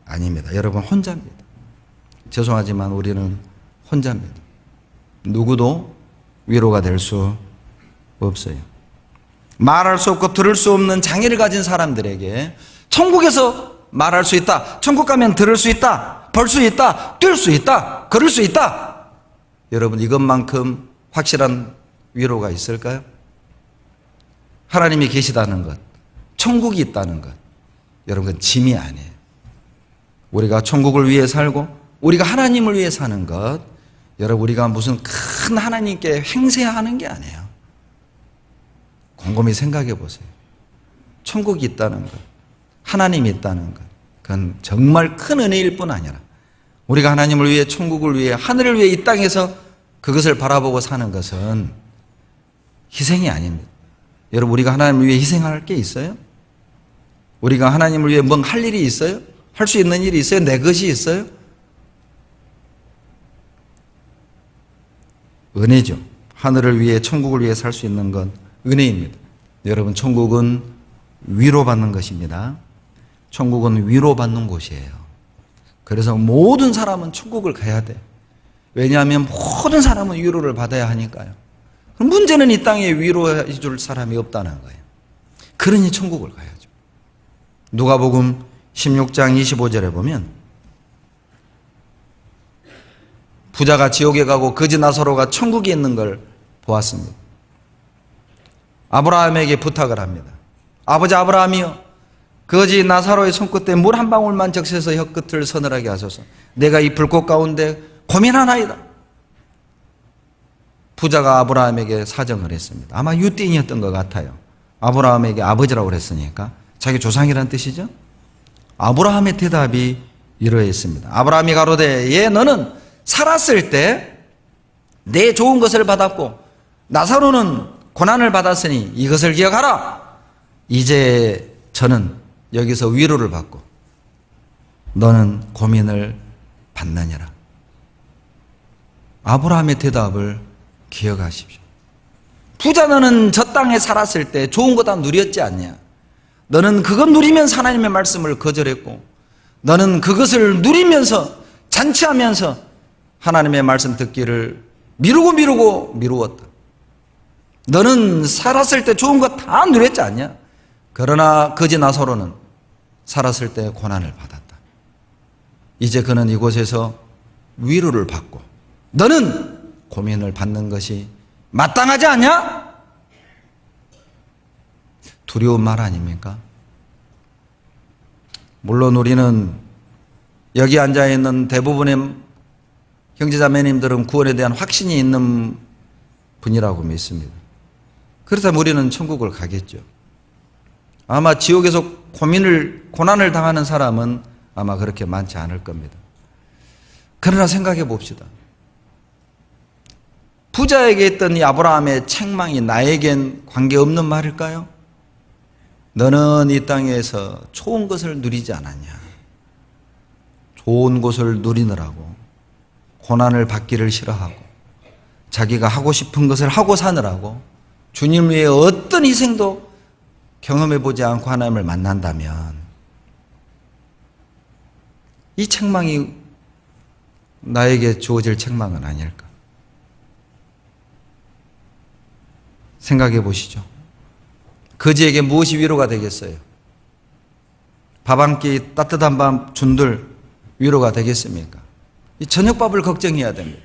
아닙니다. 여러분 혼자입니다. 죄송하지만 우리는 혼자입니다. 누구도 위로가 될 수 없어요. 말할 수 없고 들을 수 없는 장애를 가진 사람들에게 천국에서 말할 수 있다. 천국 가면 들을 수 있다. 볼 수 있다. 뛸 수 있다. 걸을 수 있다. 여러분 이것만큼 확실한 위로가 있을까요? 하나님이 계시다는 것, 천국이 있다는 것, 여러분 그건 짐이 아니에요. 우리가 천국을 위해 살고 우리가 하나님을 위해 사는 것, 여러분 우리가 무슨 큰 하나님께 행세하는 게 아니에요. 곰곰이 생각해 보세요. 천국이 있다는 것, 하나님이 있다는 것, 그건 정말 큰 은혜일 뿐 아니라 우리가 하나님을 위해 천국을 위해 하늘을 위해 이 땅에서 그것을 바라보고 사는 것은 희생이 아닙니다. 여러분 우리가 하나님을 위해 희생할 게 있어요? 우리가 하나님을 위해 뭔 할 일이 있어요? 할 수 있는 일이 있어요? 내 것이 있어요? 은혜죠. 하늘을 위해 천국을 위해 살 수 있는 건 은혜입니다. 여러분 천국은 위로받는 것입니다. 천국은 위로받는 곳이에요. 그래서 모든 사람은 천국을 가야 돼. 왜냐하면 모든 사람은 위로를 받아야 하니까요. 문제는 이 땅에 위로해 줄 사람이 없다는 거예요. 그러니 천국을 가야죠. 누가복음 16장 25절에 보면 부자가 지옥에 가고 거지 나사로가 천국에 있는 걸 보았습니다. 아브라함에게 부탁을 합니다. 아버지 아브라함이여, 거지 나사로의 손끝에 물 한 방울만 적셔서 혀끝을 서늘하게 하소서. 내가 이 불꽃 가운데 고민하나이다. 부자가 아브라함에게 사정을 했습니다. 아마 유대인이었던 것 같아요. 아브라함에게 아버지라고 그랬으니까 자기 조상이라는 뜻이죠. 아브라함의 대답이 이러했습니다. 아브라함이 가로되 예 너는 살았을 때 내 좋은 것을 받았고 나사로는 고난을 받았으니 이것을 기억하라. 이제 저는 여기서 위로를 받고 너는 고민을 받느니라. 아브라함의 대답을 기억하십시오. 부자 너는 저 땅에 살았을 때 좋은 거 다 누렸지 않냐? 너는 그것 누리면서 하나님의 말씀을 거절했고, 너는 그것을 누리면서 잔치하면서 하나님의 말씀 듣기를 미루고 미루었다. 너는 살았을 때 좋은 거 다 누렸지 않냐? 그러나 거지 나사로는 살았을 때 고난을 받았다. 이제 그는 이곳에서 위로를 받고, 너는 고민을 받는 것이 마땅하지 않냐? 두려운 말 아닙니까? 물론 우리는 여기 앉아있는 대부분의 형제자매님들은 구원에 대한 확신이 있는 분이라고 믿습니다. 그렇다면 우리는 천국을 가겠죠. 아마 지옥에서 고난을 당하는 사람은 아마 그렇게 많지 않을 겁니다. 그러나 생각해 봅시다. 부자에게 있던 이 아브라함의 책망이 나에겐 관계없는 말일까요? 너는 이 땅에서 좋은 것을 누리지 않았냐? 좋은 것을 누리느라고 고난을 받기를 싫어하고 자기가 하고 싶은 것을 하고 사느라고 주님 위에 어떤 희생도 경험해 보지 않고 하나님을 만난다면 이 책망이 나에게 주어질 책망은 아닐까? 생각해 보시죠. 거지에게 무엇이 위로가 되겠어요? 밥 한 끼 따뜻한 밥 준들 위로가 되겠습니까? 이 저녁밥을 걱정해야 됩니다.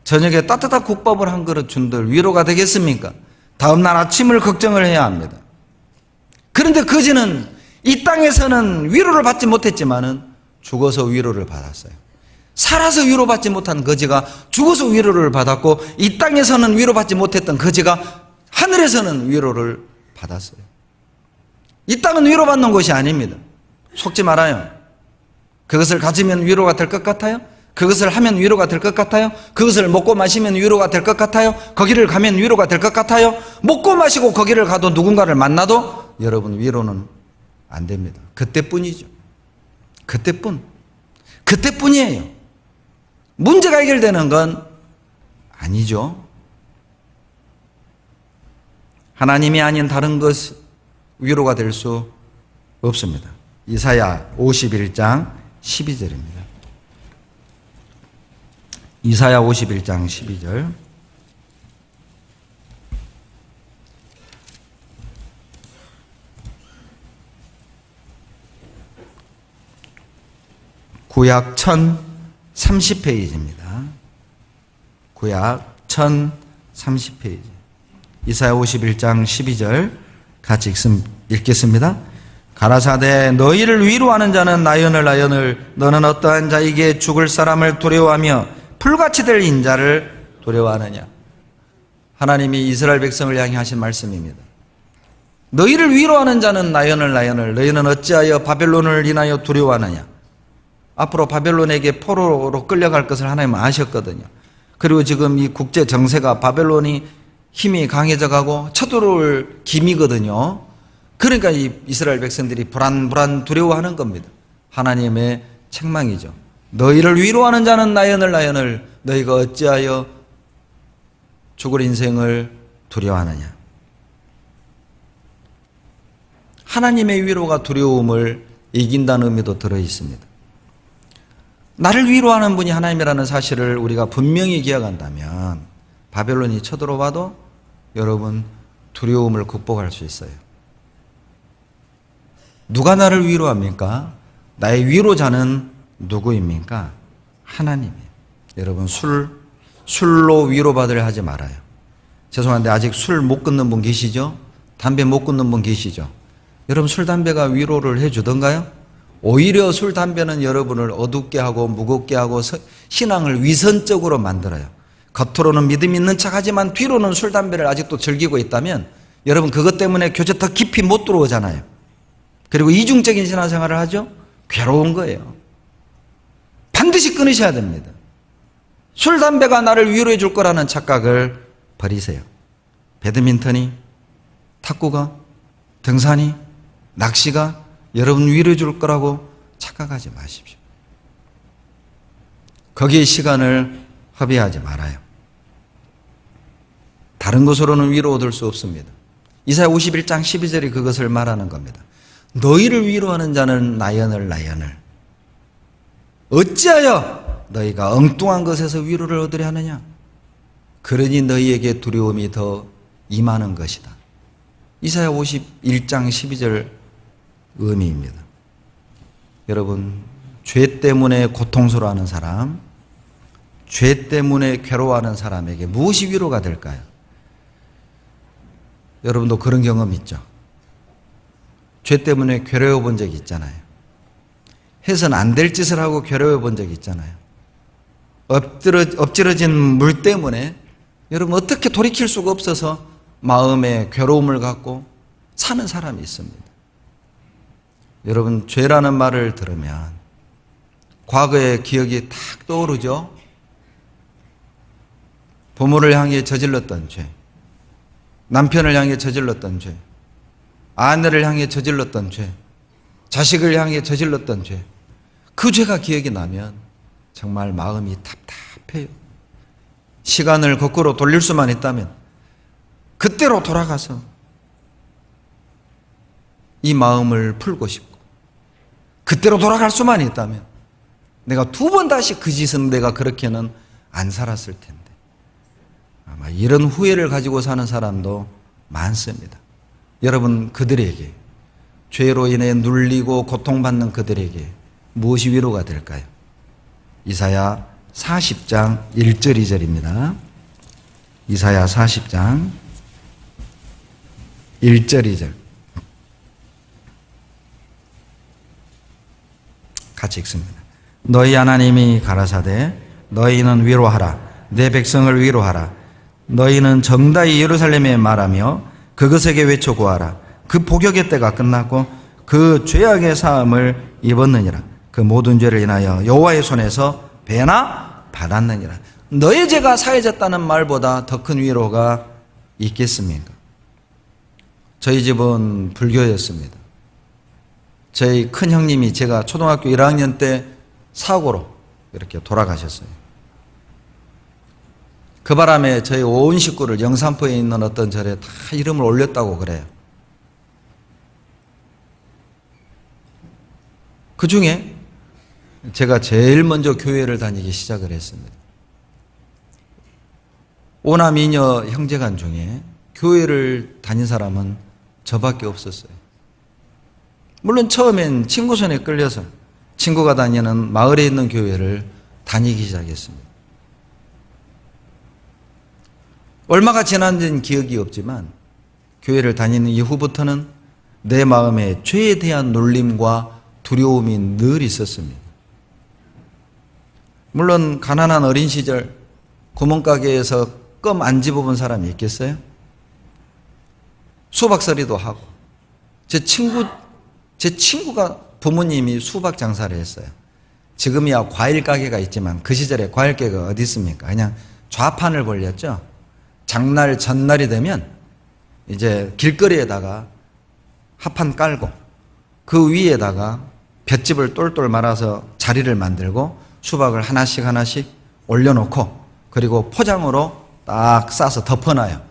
저녁에 따뜻한 국밥을 한 그릇 준들 위로가 되겠습니까? 다음날 아침을 걱정을 해야 합니다. 그런데 거지는 이 땅에서는 위로를 받지 못했지만은 죽어서 위로를 받았어요. 살아서 위로받지 못한 거지가 죽어서 위로를 받았고, 이 땅에서는 위로받지 못했던 거지가 하늘에서는 위로를 받았어요. 이 땅은 위로받는 곳이 아닙니다. 속지 말아요. 그것을 가지면 위로가 될 것 같아요? 그것을 하면 위로가 될 것 같아요? 그것을 먹고 마시면 위로가 될 것 같아요? 거기를 가면 위로가 될 것 같아요? 먹고 마시고 거기를 가도 누군가를 만나도 여러분 위로는 안 됩니다. 그때뿐이죠. 그때뿐이에요. 문제가 해결되는 건 아니죠. 하나님이 아닌 다른 것 위로가 될 수 없습니다. 이사야 51장 12절입니다. 이사야 51장 12절. 구약 1030페이지입니다. 구약 1030페이지. 이사야 51장 12절 같이 읽겠습니다. 가라사대 너희를 위로하는 자는 나연을 너는 어떠한 자에게 죽을 사람을 두려워하며 불같이 될 인자를 두려워하느냐. 하나님이 이스라엘 백성을 향해 하신 말씀입니다. 너희를 위로하는 자는 나연을 너희는 어찌하여 바벨론을 인하여 두려워하느냐. 앞으로 바벨론에게 포로로 끌려갈 것을 하나님은 아셨거든요. 그리고 지금 이 국제 정세가 바벨론이 힘이 강해져 가고 쳐들어올 기미거든요. 그러니까 이 이스라엘 백성들이 불안 두려워하는 겁니다. 하나님의 책망이죠. 너희를 위로하는 자는 나연을 너희가 어찌하여 죽을 인생을 두려워하느냐. 하나님의 위로가 두려움을 이긴다는 의미도 들어 있습니다. 나를 위로하는 분이 하나님이라는 사실을 우리가 분명히 기억한다면 바벨론이 쳐들어와도 여러분 두려움을 극복할 수 있어요. 누가 나를 위로합니까? 나의 위로자는 누구입니까? 하나님이에요. 여러분 술로 위로받으려 하지 말아요. 죄송한데 아직 술 못 끊는 분 계시죠? 담배 못 끊는 분 계시죠? 여러분 술 담배가 위로를 해주던가요? 오히려 술 담배는 여러분을 어둡게 하고 무겁게 하고 신앙을 위선적으로 만들어요. 겉으로는 믿음 있는 척하지만 뒤로는 술 담배를 아직도 즐기고 있다면 여러분 그것 때문에 교제 더 깊이 못 들어오잖아요. 그리고 이중적인 신앙생활을 하죠. 괴로운 거예요. 반드시 끊으셔야 됩니다. 술 담배가 나를 위로해 줄 거라는 착각을 버리세요. 배드민턴이, 탁구가, 등산이, 낚시가 여러분 위로해 줄 거라고 착각하지 마십시오. 거기에 시간을 허비하지 말아요. 다른 것으로는 위로 얻을 수 없습니다. 이사야 51장 12절이 그것을 말하는 겁니다. 너희를 위로하는 자는 나연을 어찌하여 너희가 엉뚱한 것에서 위로를 얻으려 하느냐? 그러니 너희에게 두려움이 더 임하는 것이다. 이사야 51장 12절 의미입니다. 여러분, 죄 때문에 고통스러워하는 사람, 죄 때문에 괴로워하는 사람에게 무엇이 위로가 될까요? 여러분도 그런 경험 있죠? 죄 때문에 괴로워 본 적이 있잖아요. 해서는 안 될 짓을 하고 괴로워 본 적이 있잖아요. 엎질러진 물 때문에 여러분 어떻게 돌이킬 수가 없어서 마음에 괴로움을 갖고 사는 사람이 있습니다. 여러분, 죄라는 말을 들으면 과거의 기억이 탁 떠오르죠? 부모를 향해 저질렀던 죄, 남편을 향해 저질렀던 죄, 아내를 향해 저질렀던 죄, 자식을 향해 저질렀던 죄, 그 죄가 기억이 나면 정말 마음이 답답해요. 시간을 거꾸로 돌릴 수만 있다면 그때로 돌아가서 이 마음을 풀고 싶고, 그때로 돌아갈 수만 있다면 내가 두 번 다시 그 짓은 내가 그렇게는 안 살았을 텐데, 아마 이런 후회를 가지고 사는 사람도 많습니다. 여러분, 그들에게, 죄로 인해 눌리고 고통받는 그들에게 무엇이 위로가 될까요? 이사야 40장 1절 2절입니다. 이사야 40장 1절 2절 같이 읽습니다. 너희 하나님이 가라사대 너희는 위로하라, 내 백성을 위로하라. 너희는 정다이 예루살렘에 말하며 그것에게 외쳐 구하라. 그 복역의 때가 끝났고 그 죄악의 사함을 입었느니라. 그 모든 죄를 인하여 여호와의 손에서 배나 받았느니라. 너의 죄가 사해졌다는 말보다 더 큰 위로가 있겠습니까? 저희 집은 불교였습니다. 저희 큰 형님이 제가 초등학교 1학년 때 사고로 이렇게 돌아가셨어요. 그 바람에 저희 온 식구를 영산포에 있는 어떤 절에 다 이름을 올렸다고 그래요. 그 중에 제가 제일 먼저 교회를 다니기 시작을 했습니다. 오남 이녀 형제간 중에 교회를 다닌 사람은 저밖에 없었어요. 물론 처음엔 친구 손에 끌려서 친구가 다니는 마을에 있는 교회를 다니기 시작했습니다. 얼마가 지난 기억이 없지만 교회를 다니는 이후부터는 내 마음에 죄에 대한 놀림과 두려움이 늘 있었습니다. 물론 가난한 어린 시절 구멍가게에서 껌 안 집어본 사람이 있겠어요? 수박서리도 하고, 제 친구가 부모님이 수박 장사를 했어요. 지금이야 과일 가게가 있지만 그 시절에 과일 가게가 어디 있습니까? 그냥 좌판을 벌렸죠. 장날 전날이 되면 이제 길거리에다가 합판 깔고 그 위에다가 볏짚을 똘똘 말아서 자리를 만들고 수박을 하나씩 올려놓고, 그리고 포장으로 딱 싸서 덮어놔요.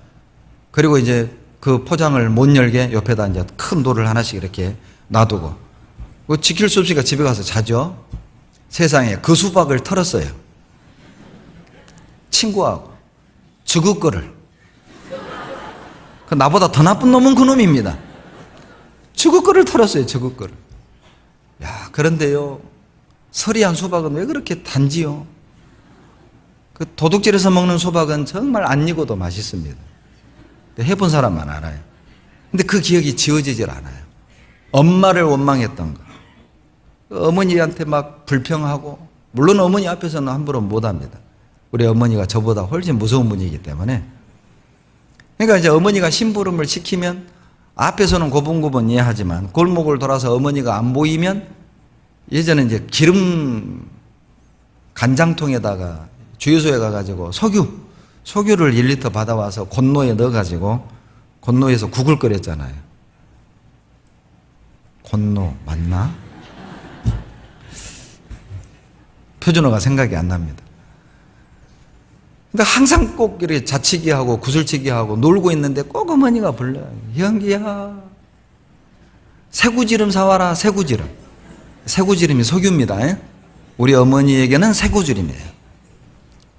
그리고 이제 그 포장을 못 열게 옆에다 이제 큰 돌을 하나씩 이렇게 놔두고, 지킬 수 없으니까 집에 가서 자죠. 세상에 그 수박을 털었어요. 친구하고 죽을 그 나보다 더 나쁜 놈은 그 놈입니다. 죽을 거를 털었어요. 죽을 거를. 야, 그런데요, 서리한 수박은 왜 그렇게 단지요? 그 도둑질해서 먹는 수박은 정말 안 익어도 맛있습니다. 해본 사람만 알아요. 근데 그 기억이 지워지질 않아요. 엄마를 원망했던 거, 어머니한테 막 불평하고, 물론 어머니 앞에서는 함부로 못합니다. 우리 어머니가 저보다 훨씬 무서운 분이기 때문에. 그러니까 이제 어머니가 심부름을 시키면 앞에서는 고분고분 이해하지만 골목을 돌아서 어머니가 안 보이면, 예전에 이제 기름 간장통에다가 주유소에 가가지고 석유를 1리터 받아와서 곤노에 넣어가지고 곤노에서 국을 끓였잖아요. 곤노 맞나? 표준어가 생각이 안 납니다. 근데 항상 꼭 이렇게 자치기 하고 구슬치기 하고 놀고 있는데 꼭 어머니가 불러요. 형기야, 새구지름 사와라, 새구지름. 새구지름이 석유입니다. 우리 어머니에게는 새구지름이에요.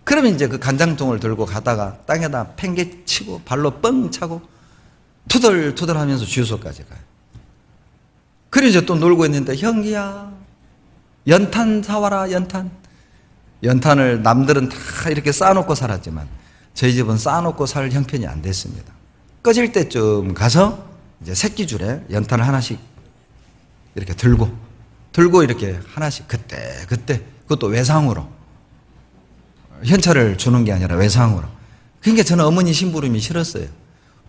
그러면 이제 그 간장통을 들고 가다가 땅에다 팽개치고 발로 뻥 차고 투덜투덜 하면서 주유소까지 가요. 그리고 이제 또 놀고 있는데 형기야, 연탄 사와라, 연탄. 연탄을 남들은 다 이렇게 쌓아놓고 살았지만 저희 집은 쌓아놓고 살 형편이 안 됐습니다. 꺼질 때쯤 가서 이제 새끼줄에 연탄을 하나씩 이렇게 들고 이렇게 하나씩 그때 그것도 외상으로, 현찰을 주는 게 아니라 외상으로. 그러니까 저는 어머니 심부름이 싫었어요.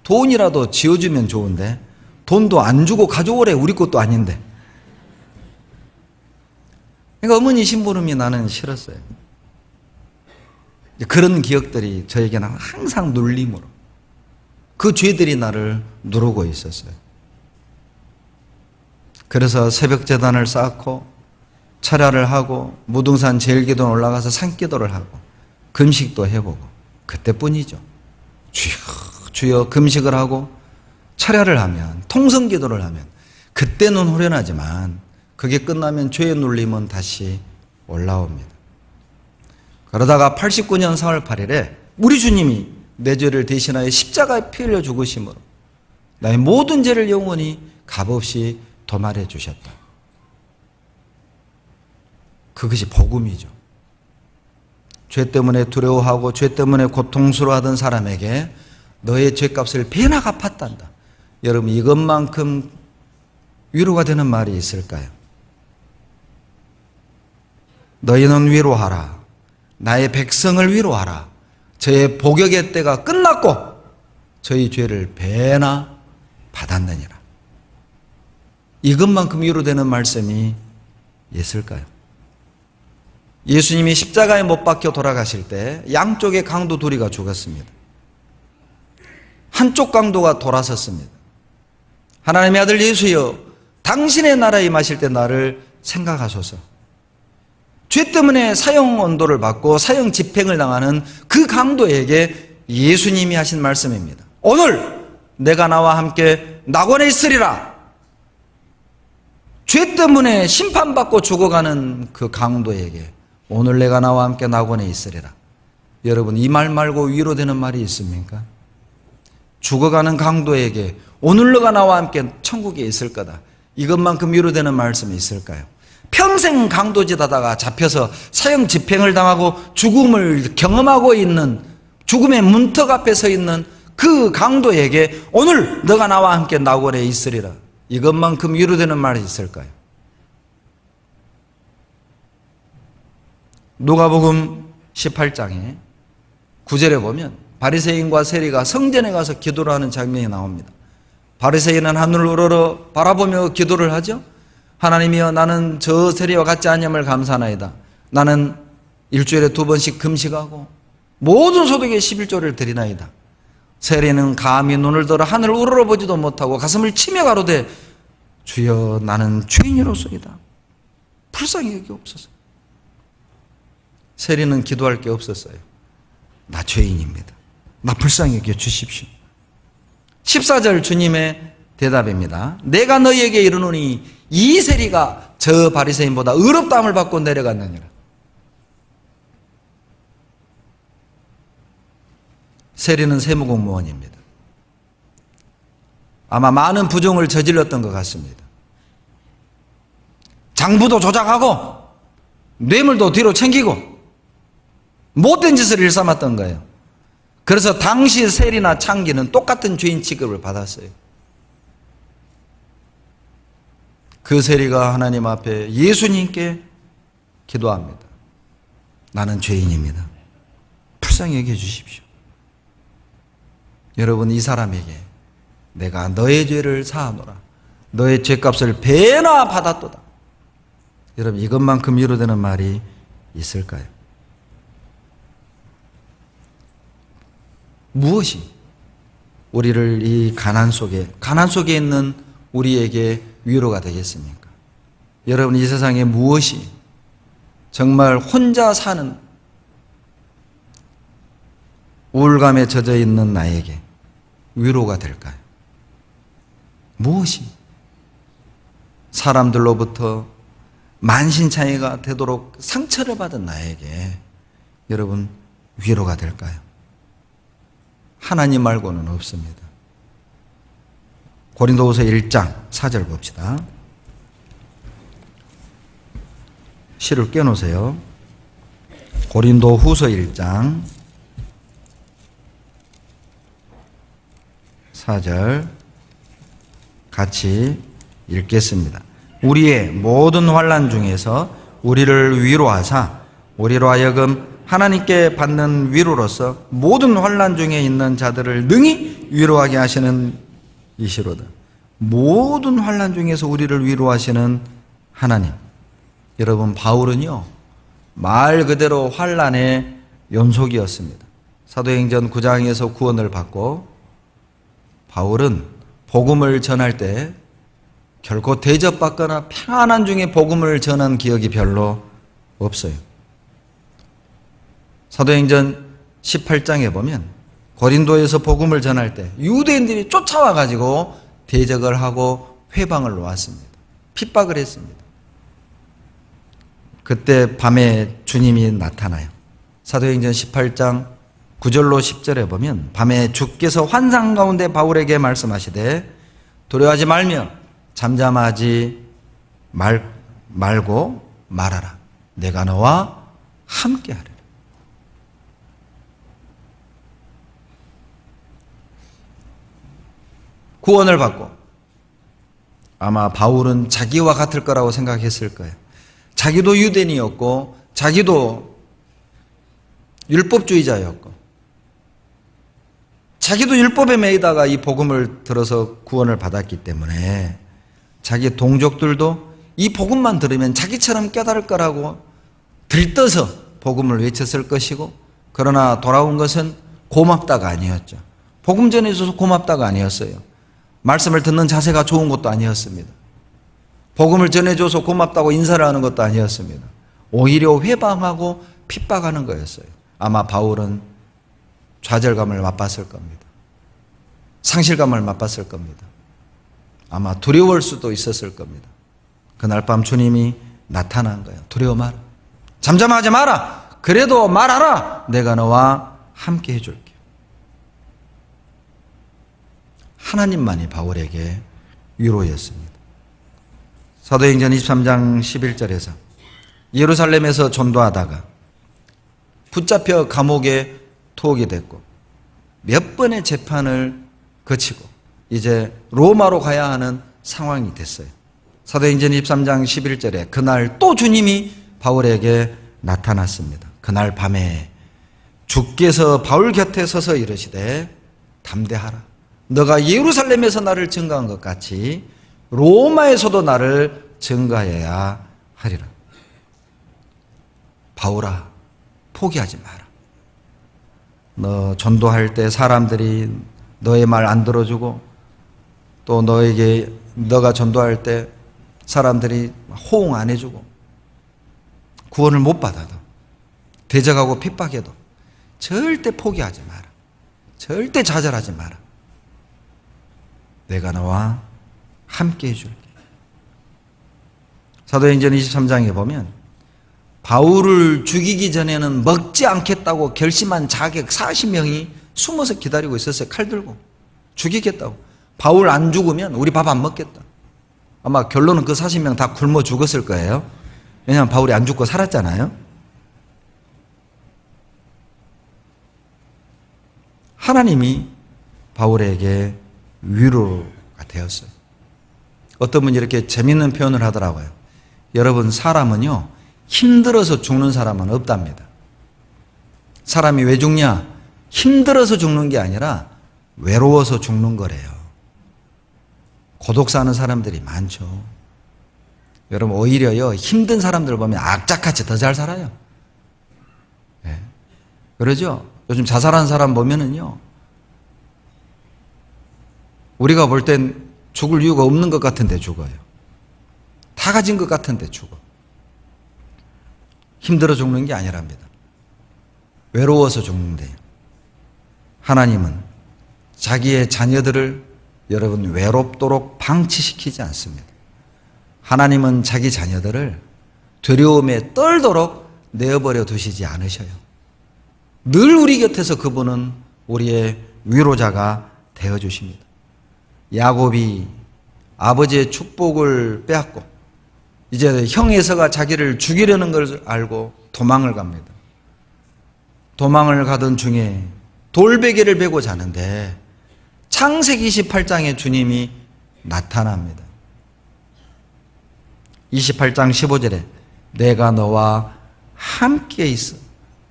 돈이라도 지어주면 좋은데 돈도 안 주고 가져오래, 우리 것도 아닌데. 그러니까 어머니 심부름이 나는 싫었어요. 그런 기억들이 저에게는 항상 눌림으로, 그 죄들이 나를 누르고 있었어요. 그래서 새벽 제단을 쌓고 철야를 하고 무등산 제일기도 올라가서 산기도를 하고 금식도 해보고 그때뿐이죠. 주여 주여 금식을 하고 철야를 하면, 통성기도를 하면 그때는 후련하지만 그게 끝나면 죄의 눌림은 다시 올라옵니다. 그러다가 89년 4월 8일에 우리 주님이 내 죄를 대신하여 십자가에 피 흘려 죽으심으로 나의 모든 죄를 영원히 값없이 도말해 주셨다. 그것이 복음이죠. 죄 때문에 두려워하고 죄 때문에 고통스러워하던 사람에게 너의 죄값을 배나 갚았단다. 여러분, 이것만큼 위로가 되는 말이 있을까요? 너희는 위로하라. 나의 백성을 위로하라. 저의 복역의 때가 끝났고 저희 죄를 배나 받았느니라. 이것만큼 위로되는 말씀이 있을까요? 예수님이 십자가에 못 박혀 돌아가실 때 양쪽의 강도 둘이가 죽었습니다. 한쪽 강도가 돌아섰습니다. 하나님의 아들 예수여, 당신의 나라에 임하실 때 나를 생각하소서. 죄 때문에 사형 언도를 받고 사형 집행을 당하는 그 강도에게 예수님이 하신 말씀입니다. 오늘 내가 나와 함께 낙원에 있으리라. 죄 때문에 심판받고 죽어가는 그 강도에게 오늘 내가 나와 함께 낙원에 있으리라. 여러분, 이 말 말고 위로되는 말이 있습니까? 죽어가는 강도에게 오늘 너가 나와 함께 천국에 있을 거다. 이것만큼 위로되는 말씀이 있을까요? 평생 강도짓하다가 잡혀서 사형 집행을 당하고 죽음을 경험하고 있는, 죽음의 문턱 앞에 서 있는 그 강도에게 오늘 너가 나와 함께 낙원에 있으리라. 이것만큼 위로되는 말이 있을까요? 누가복음 18장에 9절에 보면 바리새인과 세리가 성전에 가서 기도를 하는 장면이 나옵니다. 바리새인은 하늘을 우러러 바라보며 기도를 하죠. 하나님이여, 나는 저 세리와 같지 않음을 감사하나이다. 나는 일주일에 2번씩 금식하고 모든 소득의 11조를 드리나이다. 세리는 감히 눈을 들어 하늘을 우러러보지도 못하고 가슴을 치며 가로되 주여, 나는 죄인이로소이다. 불쌍히 여기옵소서. 세리는 기도할 게 없었어요. 나 죄인입니다. 나 불쌍히 여겨 주십시오. 14절 주님의 대답입니다. 내가 너희에게 이르노니 이 세리가 저 바리새인보다 의롭다함을 받고 내려갔느니라. 세리는 세무공무원입니다. 아마 많은 부정을 저질렀던 것 같습니다. 장부도 조작하고 뇌물도 뒤로 챙기고 못된 짓을 일삼았던 거예요. 그래서 당시 세리나 창기는 똑같은 죄인 취급을 받았어요. 그 세리가 하나님 앞에 예수님께 기도합니다. 나는 죄인입니다. 불쌍히 여겨 주십시오. 여러분, 이 사람에게 내가 너의 죄를 사하노라. 너의 죄값을 배나 받았도다. 여러분, 이것만큼 위로되는 말이 있을까요? 무엇이 우리를 이 가난 속에 있는 우리에게 위로가 되겠습니까? 여러분, 이 세상에 무엇이 정말 혼자 사는 우울감에 젖어 있는 나에게 위로가 될까요? 무엇이 사람들로부터 만신창이가 되도록 상처를 받은 나에게 여러분 위로가 될까요? 하나님 말고는 없습니다. 고린도후서 1장 4절 봅시다. 시를 껴놓으세요. 고린도후서 1장 4절 같이 읽겠습니다. 우리의 모든 환난 중에서 우리를 위로하사 우리로 하여금 하나님께 받는 위로로서 모든 환난 중에 있는 자들을 능히 위로하게 하시는 이시로다. 모든 환난 중에서 우리를 위로하시는 하나님. 여러분, 바울은요 말 그대로 환난의 연속이었습니다. 사도행전 9장에서 구원을 받고 바울은 복음을 전할 때 결코 대접받거나 평안한 중에 복음을 전한 기억이 별로 없어요. 사도행전 18장에 보면 고린도에서 복음을 전할 때 유대인들이 쫓아와 가지고 대적을 하고 회방을 놓았습니다. 핍박을 했습니다. 그때 밤에 주님이 나타나요. 사도행전 18장 9절로 10절에 보면 밤에 주께서 환상 가운데 바울에게 말씀하시되 두려워하지 말며 잠잠하지 말고 말하라. 내가 너와 함께하리라. 구원을 받고 아마 바울은 자기와 같을 거라고 생각했을 거예요. 자기도 유대인이었고 자기도 율법주의자였고 자기도 율법에 매이다가 이 복음을 들어서 구원을 받았기 때문에 자기 동족들도 이 복음만 들으면 자기처럼 깨달을 거라고 들떠서 복음을 외쳤을 것이고, 그러나 돌아온 것은 고맙다가 아니었죠. 복음 전해줘서 고맙다가 아니었어요. 말씀을 듣는 자세가 좋은 것도 아니었습니다. 복음을 전해줘서 고맙다고 인사를 하는 것도 아니었습니다. 오히려 회방하고 핍박하는 거였어요. 아마 바울은 좌절감을 맛봤을 겁니다. 상실감을 맛봤을 겁니다. 아마 두려울 수도 있었을 겁니다. 그날 밤 주님이 나타난 거예요. 두려워 마라. 잠잠하지 마라. 그래도 말하라. 내가 너와 함께 해줄게. 하나님만이 바울에게 위로였습니다. 사도행전 23장 11절에서 예루살렘에서 전도하다가 붙잡혀 감옥에 투옥이 됐고 몇 번의 재판을 거치고 이제 로마로 가야 하는 상황이 됐어요. 사도행전 23장 11절에 그날 또 주님이 바울에게 나타났습니다. 그날 밤에 주께서 바울 곁에 서서 이르시되 담대하라. 너가 예루살렘에서 나를 증거한 것 같이 로마에서도 나를 증거해야 하리라. 바울아, 포기하지 마라. 너 전도할 때 사람들이 너의 말 안 들어주고 또 너가 전도할 때 사람들이 호응 안 해주고 구원을 못 받아도 대적하고 핍박해도 절대 포기하지 마라. 절대 좌절하지 마라. 내가 너와 함께 해줄게. 사도행전 23장에 보면 바울을 죽이기 전에는 먹지 않겠다고 결심한 자객 40명이 숨어서 기다리고 있었어요. 칼 들고 죽이겠다고. 바울 안 죽으면 우리 밥 안 먹겠다. 아마 결론은 그 40명 다 굶어 죽었을 거예요. 왜냐하면 바울이 안 죽고 살았잖아요. 하나님이 바울에게 위로가 되었어요. 어떤 분이 이렇게 재밌는 표현을 하더라고요. 여러분, 사람은요 힘들어서 죽는 사람은 없답니다. 사람이 왜 죽냐? 힘들어서 죽는 게 아니라 외로워서 죽는 거래요. 고독 사는 사람들이 많죠. 여러분, 오히려요 힘든 사람들 보면 악착같이 더 잘 살아요. 네. 그러죠? 요즘 자살한 사람 보면은요 우리가 볼 땐 죽을 이유가 없는 것 같은데 죽어요. 다 가진 것 같은데 죽어. 힘들어 죽는 게 아니랍니다. 외로워서 죽는데요. 하나님은 자기의 자녀들을 여러분 외롭도록 방치시키지 않습니다. 하나님은 자기 자녀들을 두려움에 떨도록 내어버려 두시지 않으셔요. 늘 우리 곁에서 그분은 우리의 위로자가 되어주십니다. 야곱이 아버지의 축복을 빼앗고 이제 형 에서가 자기를 죽이려는 걸 알고 도망을 갑니다. 도망을 가던 중에 돌베개를 베고 자는데 창세기 28장에 주님이 나타납니다. 28장 15절에 내가 너와 함께 있어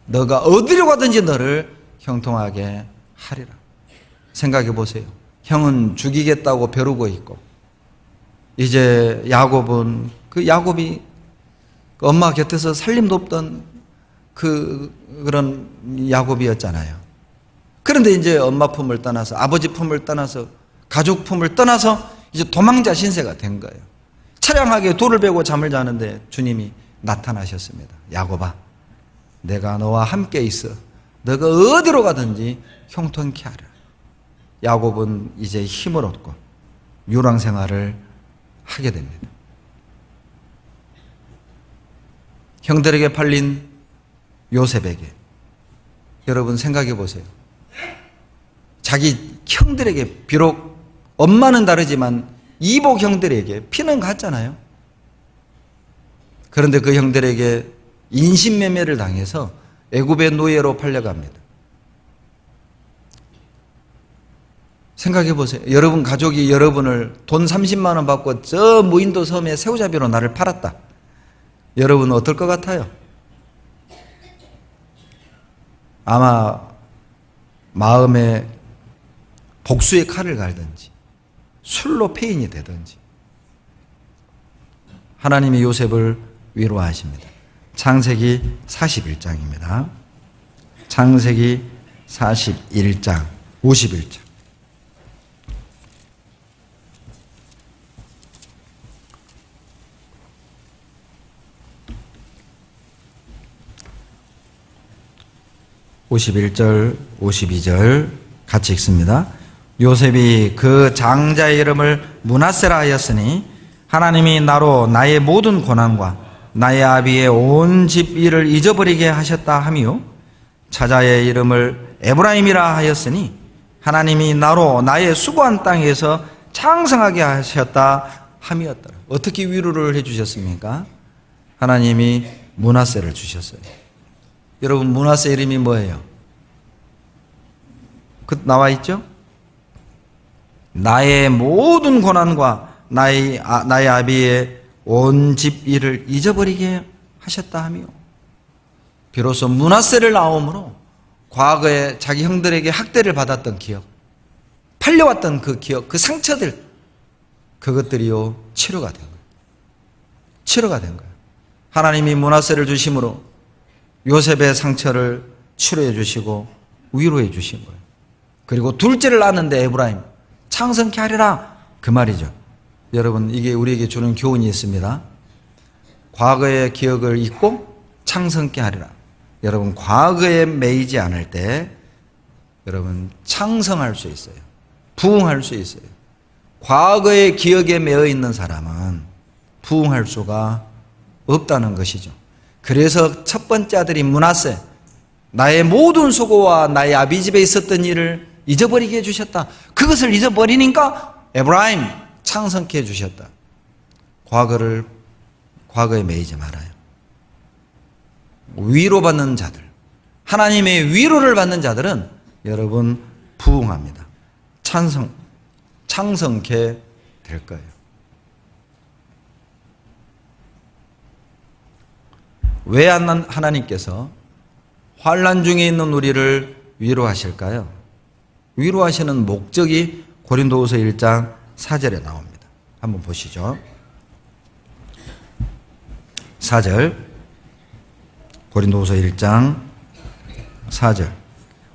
너가 어디로 가든지 너를 형통하게 하리라. 생각해 보세요. 형은 죽이겠다고 벼르고 있고 이제 야곱은 그 야곱이 엄마 곁에서 살림도 없던 그런 야곱이었잖아요. 그런데 이제 엄마 품을 떠나서 아버지 품을 떠나서 가족 품을 떠나서 이제 도망자 신세가 된 거예요. 처량하게 돌을 베고 잠을 자는데 주님이 나타나셨습니다. 야곱아, 내가 너와 함께 있어. 너가 어디로 가든지 형통케 하라. 야곱은 이제 힘을 얻고 유랑 생활을 하게 됩니다. 형들에게 팔린 요셉에게 여러분 생각해 보세요. 자기 형들에게 비록 엄마는 다르지만 이복 형들에게 피는 같잖아요. 그런데 그 형들에게 인신매매를 당해서 애굽의 노예로 팔려갑니다. 생각해 보세요. 여러분 가족이 여러분을 돈 30만 원 받고 저 무인도 섬에 새우잡이로 나를 팔았다. 여러분은 어떨 것 같아요? 아마 마음에 복수의 칼을 갈든지 술로 패인이 되든지. 하나님이 요셉을 위로하십니다. 창세기 41장입니다. 창세기 41장 51절. (51절) (52절) 같이 읽습니다. 요셉이 그 장자의 이름을 므낫세라 하였으니 하나님이 나로 나의 모든 고난과 나의 아비의 온 집 일을 잊어버리게 하셨다 하며 차자의 이름을 에브라임이라 하였으니 하나님이 나로 나의 수고한 땅에서 창성하게 하셨다 함이었더라. 어떻게 위로를 해주셨습니까? 하나님이 므낫세를 주셨어요. 여러분 므낫세 이름이 뭐예요? 나와 있죠? 나의 모든 고난과 나의 아비의 온 집 일을 잊어버리게 하셨다 하며 비로소 므낫세를 낳음으로 과거에 자기 형들에게 학대를 받았던 기억, 팔려왔던 그 기억, 그 상처들, 그것들이요 치료가 된 거예요. 치료가 된 거예요. 하나님이 므낫세를 주심으로 요셉의 상처를 치료해 주시고 위로해 주신 거예요. 그리고 둘째를 낳았는데 에브라임 창성케 하리라 그 말이죠. 여러분 이게 우리에게 주는 교훈이 있습니다. 과거의 기억을 잊고 창성케 하리라. 여러분 과거에 매이지 않을 때 여러분 창성할 수 있어요. 부흥할 수 있어요. 과거의 기억에 매여 있는 사람은 부흥할 수가 없다는 것이죠. 그래서 첫 번째 아들이 므낫세, 나의 모든 수고와 나의 아비 집에 있었던 일을 잊어버리게 해주셨다. 그것을 잊어버리니까 에브라임 창성케 해주셨다. 과거에 매이지 말아요. 위로받는 자들, 하나님의 위로를 받는 자들은 여러분 부흥합니다. 창성케 될 거예요. 왜 하나님께서 환난 중에 있는 우리를 위로하실까요? 위로하시는 목적이 고린도후서 1장 4절에 나옵니다. 한번 보시죠. 4절 고린도후서 1장 4절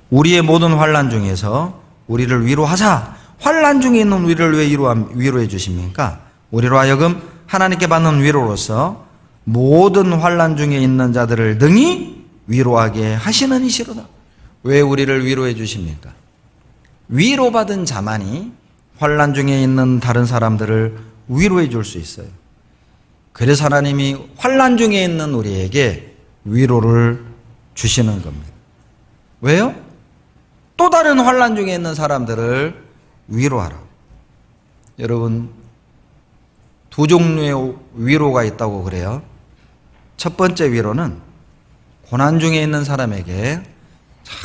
우리의 모든 환난 중에서 우리를 위로하사 환난 중에 있는 우리를 왜 위로해 주십니까? 우리로 하여금 하나님께 받는 위로로서 모든 환난 중에 있는 자들을 능히 위로하게 하시는 이시로다. 왜 우리를 위로해 주십니까? 위로받은 자만이 환난 중에 있는 다른 사람들을 위로해 줄 수 있어요. 그래서 하나님이 환난 중에 있는 우리에게 위로를 주시는 겁니다. 왜요? 또 다른 환난 중에 있는 사람들을 위로하라. 여러분, 두 종류의 위로가 있다고 그래요. 첫 번째 위로는 고난 중에 있는 사람에게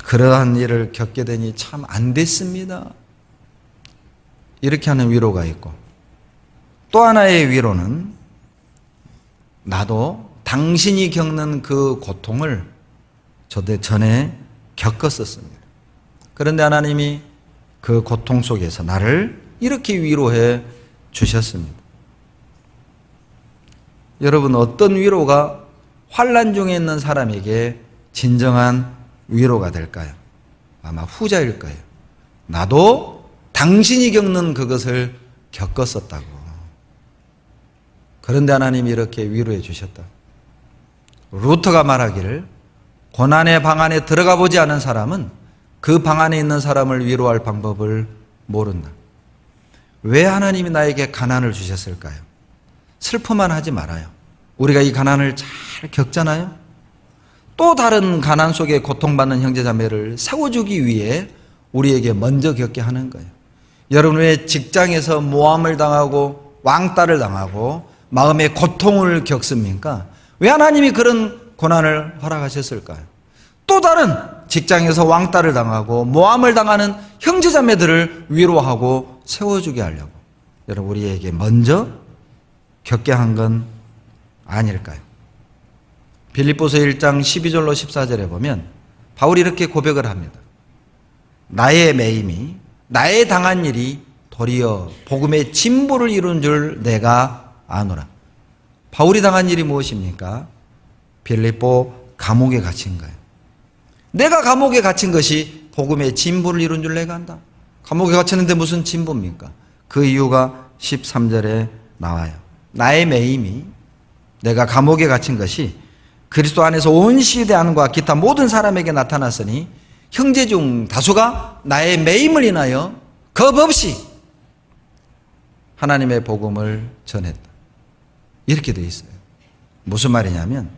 그러한 일을 겪게 되니 참 안 됐습니다, 이렇게 하는 위로가 있고, 또 하나의 위로는 나도 당신이 겪는 그 고통을 저도 전에 겪었었습니다. 그런데 하나님이 그 고통 속에서 나를 이렇게 위로해 주셨습니다. 여러분, 어떤 위로가 환난 중에 있는 사람에게 진정한 위로가 될까요? 아마 후자일 거예요. 나도 당신이 겪는 그것을 겪었었다고. 그런데 하나님이 이렇게 위로해 주셨다. 루터가 말하기를 고난의 방 안에 들어가 보지 않은 사람은 그 방 안에 있는 사람을 위로할 방법을 모른다. 왜 하나님이 나에게 가난을 주셨을까요? 슬퍼만 하지 말아요. 우리가 이 가난을 잘 겪잖아요. 또 다른 가난 속에 고통받는 형제자매를 세워주기 위해 우리에게 먼저 겪게 하는 거예요. 여러분, 왜 직장에서 모함을 당하고 왕따를 당하고 마음의 고통을 겪습니까? 왜 하나님이 그런 고난을 허락하셨을까요? 또 다른 직장에서 왕따를 당하고 모함을 당하는 형제자매들을 위로하고 세워주게 하려고 여러분, 우리에게 먼저 겪게 한 건 아닐까요? 빌립보서 1장 12절로 14절에 보면 바울이 이렇게 고백을 합니다. 나의 매임이, 나의 당한 일이 도리어 복음의 진보를 이룬 줄 내가 아노라. 바울이 당한 일이 무엇입니까? 빌립보 감옥에 갇힌 거예요. 내가 감옥에 갇힌 것이 복음의 진보를 이룬 줄 내가 안다. 감옥에 갇혔는데 무슨 진보입니까? 그 이유가 13절에 나와요. 나의 매임이, 내가 감옥에 갇힌 것이 그리스도 안에서 온 시대 안과 기타 모든 사람에게 나타났으니 형제 중 다수가 나의 매임을 인하여 겁 없이 하나님의 복음을 전했다. 이렇게 되어 있어요. 무슨 말이냐면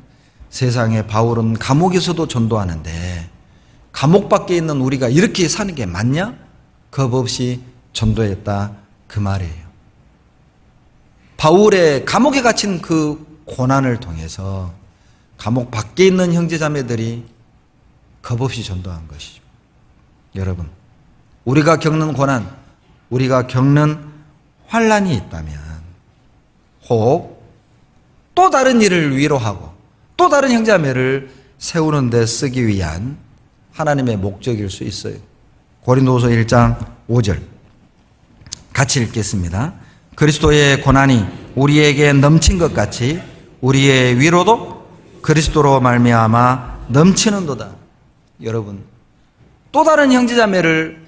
세상에 바울은 감옥에서도 전도하는데 감옥 밖에 있는 우리가 이렇게 사는 게 맞냐? 겁 없이 전도했다, 그 말이에요. 바울의 감옥에 갇힌 그 고난을 통해서 감옥 밖에 있는 형제자매들이 겁 없이 전도한 것이죠. 여러분, 우리가 겪는 고난, 우리가 겪는 환난이 있다면 혹 또 다른 일을 위로하고 또 다른 형제자매를 세우는 데 쓰기 위한 하나님의 목적일 수 있어요. 고린도후서 1장 5절 같이 읽겠습니다. 그리스도의 고난이 우리에게 넘친 것 같이 우리의 위로도 그리스도로 말미암아 넘치는도다. 여러분, 또 다른 형제자매를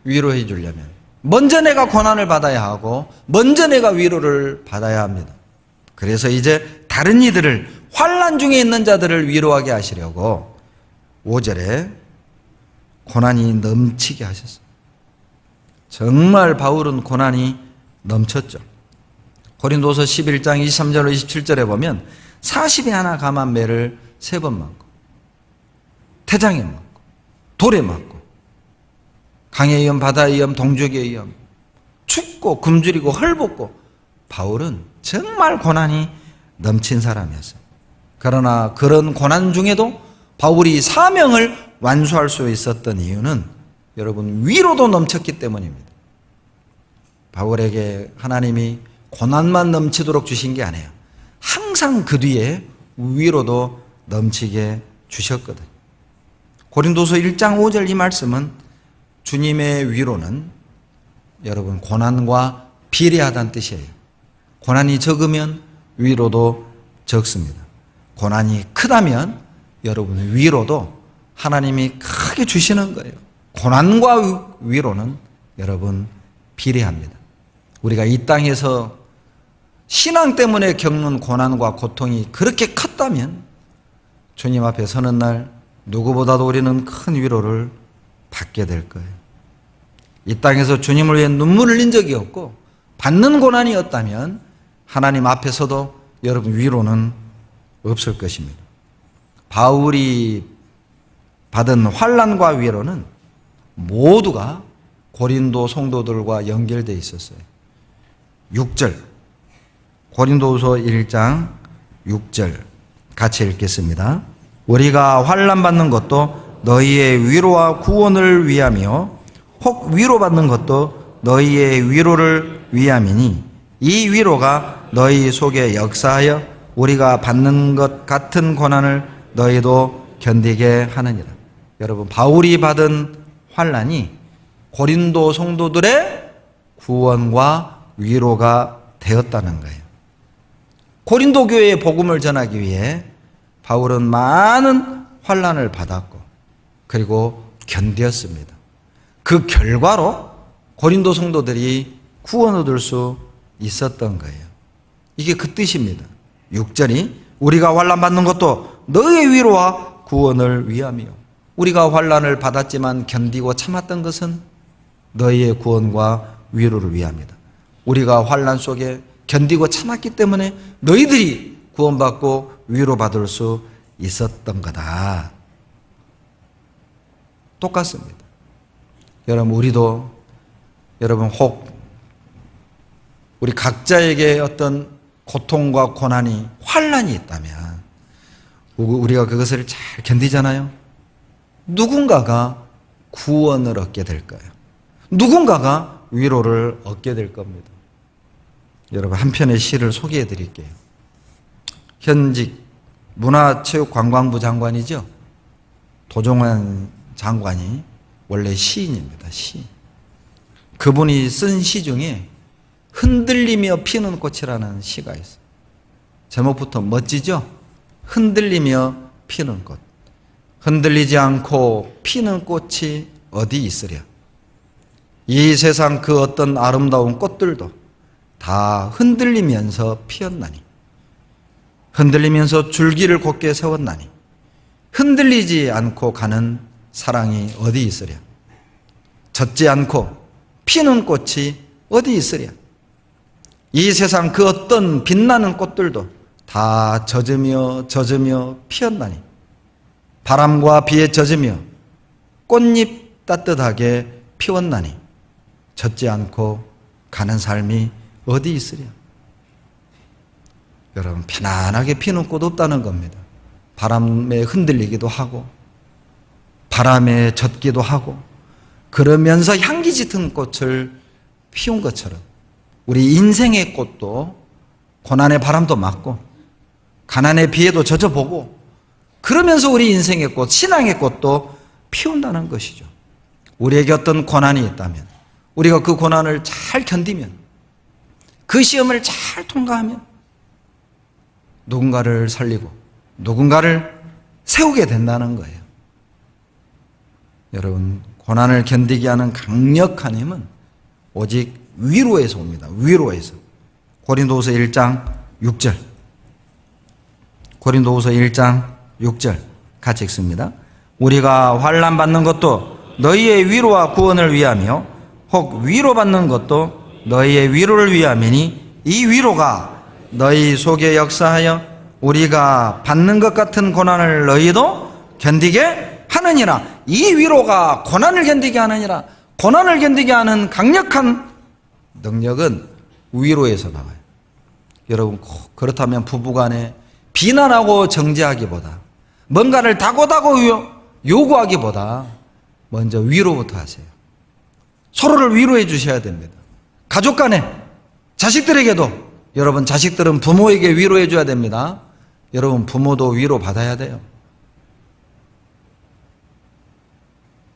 위로해 주려면 먼저 내가 고난을 받아야 하고 먼저 내가 위로를 받아야 합니다. 그래서 이제 다른 이들을, 환난 중에 있는 자들을 위로하게 하시려고 5절에 고난이 넘치게 하셨어요. 정말 바울은 고난이 넘쳤죠. 고린도서 11장 23절로 27절에 보면 40이 하나 감한 매를 3번 맞고 태장에 맞고 돌에 맞고 강에 의염, 바다에 의염, 동족에 의염, 춥고 굶주리고 헐벗고, 바울은 정말 고난이 넘친 사람이었어요. 그러나 그런 고난 중에도 바울이 사명을 완수할 수 있었던 이유는 여러분, 위로도 넘쳤기 때문입니다. 바울에게 하나님이 고난만 넘치도록 주신 게 아니에요. 항상 그 뒤에 위로도 넘치게 주셨거든요. 고린도서 1장 5절 이 말씀은 주님의 위로는 여러분 고난과 비례하다는 뜻이에요. 고난이 적으면 위로도 적습니다. 고난이 크다면 여러분 위로도 하나님이 크게 주시는 거예요. 고난과 위로는 여러분 비례합니다. 우리가 이 땅에서 신앙 때문에 겪는 고난과 고통이 그렇게 컸다면 주님 앞에 서는 날 누구보다도 우리는 큰 위로를 받게 될 거예요. 이 땅에서 주님을 위해 눈물을 흘린 적이 없고 받는 고난이었다면 하나님 앞에서도 여러분 위로는 없을 것입니다. 바울이 받은 환난과 위로는 모두가 고린도 성도들과 연결되어 있었어요. 6절 고린도후서 1장 6절 같이 읽겠습니다. 우리가 환난 받는 것도 너희의 위로와 구원을 위하며 혹 위로받는 것도 너희의 위로를 위함이니 이 위로가 너희 속에 역사하여 우리가 받는 것 같은 고난을 너희도 견디게 하느니라. 여러분, 바울이 받은 환난이 고린도 성도들의 구원과 위로가 되었다는 거예요. 고린도 교회에 복음을 전하기 위해 바울은 많은 환난을 받았고 그리고 견뎠습니다. 그 결과로 고린도 성도들이 구원 얻을 수 있었던 거예요. 이게 그 뜻입니다. 6절이 우리가 환난 받는 것도 너의 위로와 구원을 위하며, 우리가 환난을 받았지만 견디고 참았던 것은 너희의 구원과 위로를 위함이다. 우리가 환난 속에 견디고 참았기 때문에 너희들이 구원받고 위로받을 수 있었던 거다. 똑같습니다. 여러분, 우리도 여러분 혹 우리 각자에게 어떤 고통과 고난이 환난이 있다면 우리가 그것을 잘 견디잖아요. 누군가가 구원을 얻게 될 거예요. 누군가가 위로를 얻게 될 겁니다. 여러분, 한 편의 시를 소개해 드릴게요. 현직 문화체육관광부 장관이죠. 도종환 장관이 원래 시인입니다. 시인. 그분이 쓴 시 중에 흔들리며 피는 꽃이라는 시가 있어요. 제목부터 멋지죠? 흔들리며 피는 꽃. 흔들리지 않고 피는 꽃이 어디 있으랴. 이 세상 그 어떤 아름다운 꽃들도 다 흔들리면서 피었나니, 흔들리면서 줄기를 곧게 세웠나니, 흔들리지 않고 가는 사랑이 어디 있으랴. 젖지 않고 피는 꽃이 어디 있으랴. 이 세상 그 어떤 빛나는 꽃들도 다 젖으며 피었나니, 바람과 비에 젖으며 꽃잎 따뜻하게 피웠나니 젖지 않고 가는 삶이 어디 있으랴. 여러분, 편안하게 피는 꽃 없다는 겁니다. 바람에 흔들리기도 하고 바람에 젖기도 하고 그러면서 향기 짙은 꽃을 피운 것처럼 우리 인생의 꽃도 고난의 바람도 맞고 가난의 비에도 젖어보고 그러면서 우리 인생의 꽃, 신앙의 꽃도 피운다는 것이죠. 우리에게 어떤 고난이 있다면 우리가 그 고난을 잘 견디면, 그 시험을 잘 통과하면 누군가를 살리고 누군가를 세우게 된다는 거예요. 여러분, 고난을 견디게 하는 강력한 힘은 오직 위로에서 옵니다. 위로에서. 고린도후서 1장 6절. 고린도후서 1장 6절 같이 읽습니다. 우리가 환난 받는 것도 너희의 위로와 구원을 위하며 혹 위로받는 것도 너희의 위로를 위함이니 이 위로가 너희 속에 역사하여 우리가 받는 것 같은 고난을 너희도 견디게 하느니라. 이 위로가 고난을 견디게 하느니라. 고난을 견디게 하는 강력한 능력은 위로에서 나와요. 여러분, 그렇다면 부부간에 비난하고 정죄하기보다, 뭔가를 다고다고 요구하기보다 먼저 위로부터 하세요. 서로를 위로해 주셔야 됩니다. 가족 간에, 자식들에게도, 여러분, 자식들은 부모에게 위로해 줘야 됩니다. 여러분, 부모도 위로 받아야 돼요.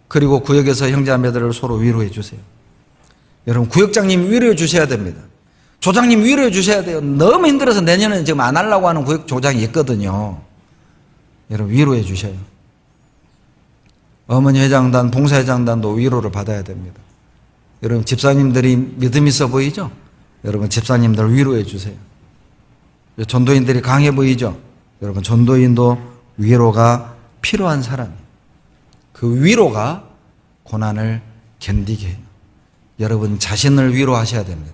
그리고 구역에서 형제자매들을 서로 위로해 주세요. 여러분, 구역장님 위로해 주셔야 됩니다. 조장님 위로해 주셔야 돼요. 너무 힘들어서 내년에는 지금 안 하려고 하는 구역 조장이 있거든요. 여러분, 위로해 주셔요. 어머니 회장단, 봉사회장단도 위로를 받아야 됩니다. 여러분, 집사님들이 믿음 있어 보이죠? 여러분, 집사님들 위로해 주세요. 전도인들이 강해 보이죠? 여러분, 전도인도 위로가 필요한 사람이에요. 그 위로가 고난을 견디게 해요. 여러분 자신을 위로하셔야 됩니다.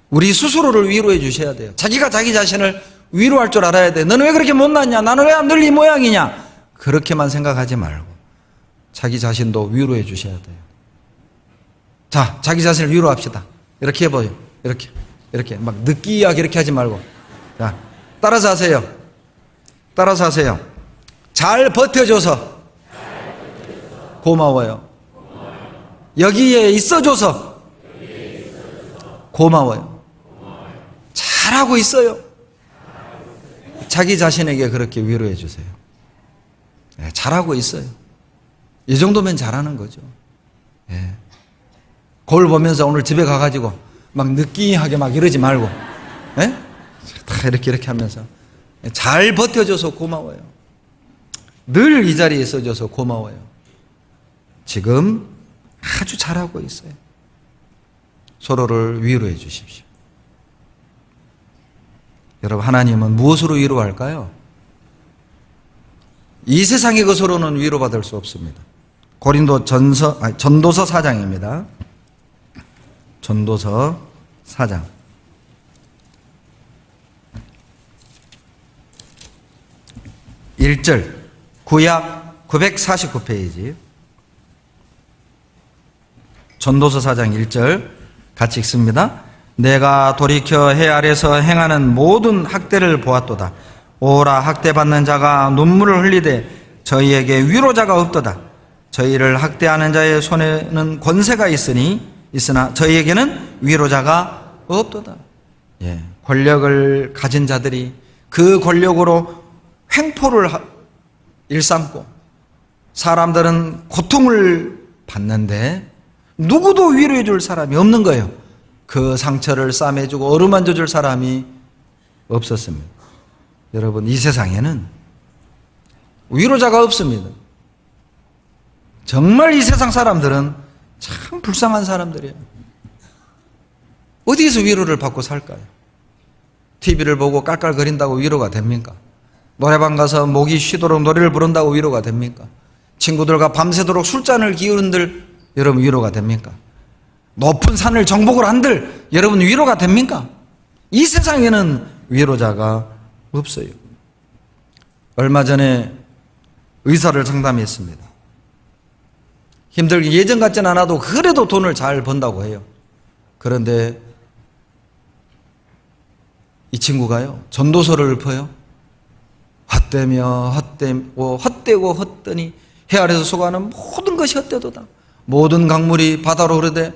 우리 스스로를 위로해 주셔야 돼요. 자기가 자기 자신을 위로할 줄 알아야 돼. 너는 왜 그렇게 못났냐? 나는 왜 늘 이 모양이냐? 그렇게만 생각하지 말고 자기 자신도 위로해 주셔야 돼요. 자, 자기 자신을 위로합시다. 이렇게 해봐요. 이렇게 막 느끼하게 이렇게 하지 말고. 자, 따라서 하세요. 따라서 하세요. 잘 버텨줘서 고마워요. 여기에 있어줘서 고마워요. 잘하고 있어요. 자기 자신에게 그렇게 위로해 주세요. 네, 잘하고 있어요. 이 정도면 잘하는 거죠. 네. 거울 보면서 오늘 집에 가가지고 막 느끼하게 막 이러지 말고, 네? 다 이렇게 하면서 잘 버텨줘서 고마워요. 늘 이 자리에 있어줘서 고마워요. 지금 아주 잘하고 있어요. 서로를 위로해 주십시오. 여러분, 하나님은 무엇으로 위로할까요? 이 세상의 것으로는 위로받을 수 없습니다. 전도서 4장입니다. 전도서 4장. 1절, 구약 949페이지. 전도서 4장 1절 같이 읽습니다. 내가 돌이켜 해 아래서 행하는 모든 학대를 보았도다. 오라, 학대받는 자가 눈물을 흘리되 저희에게 위로자가 없도다. 저희를 학대하는 자의 손에는 권세가 있으나 저희에게는 위로자가 없도다. 예, 권력을 가진 자들이 그 권력으로 횡포를 일삼고 사람들은 고통을 받는데 누구도 위로해 줄 사람이 없는 거예요. 그 상처를 싸매주고 어루만져 줄 사람이 없었습니다. 여러분, 이 세상에는 위로자가 없습니다. 정말 이 세상 사람들은 참 불쌍한 사람들이에요. 어디에서 위로를 받고 살까요? TV를 보고 깔깔거린다고 위로가 됩니까? 노래방 가서 목이 쉬도록 노래를 부른다고 위로가 됩니까? 친구들과 밤새도록 술잔을 기울인들 여러분 위로가 됩니까? 높은 산을 정복을 한들 여러분 위로가 됩니까? 이 세상에는 위로자가 없어요. 얼마 전에 의사를 상담했습니다. 힘들게 예전 같진 않아도 그래도 돈을 잘 번다고 해요. 그런데 이 친구가요, 전도서를 읊어요. 헛되고 헛되니 해 아래서 솟아는 모든 것이 헛되도다. 모든 강물이 바다로 흐르되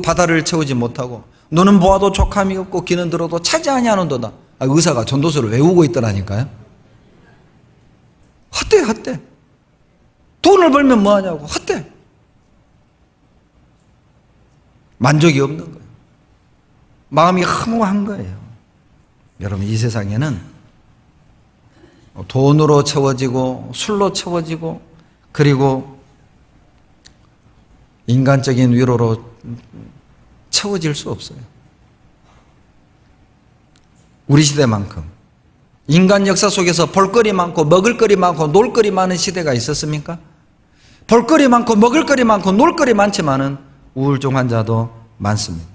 바다를 채우지 못하고 너는 보아도 족함이 없고 귀는 들어도 차지 아니하는도다. 의사가 전도서를 외우고 있더라니까요. 헛돼. 돈을 벌면 뭐하냐고. 헛돼. 만족이 없는 거예요. 마음이 허무한 거예요. 여러분, 이 세상에는 돈으로 채워지고 술로 채워지고 그리고 인간적인 위로로 채워질 수 없어요. 우리 시대만큼 인간 역사 속에서 볼거리 많고 먹을거리 많고 놀거리 많은 시대가 있었습니까? 볼거리 많고 먹을거리 많고 놀거리 많지만은 우울증 환자도 많습니다.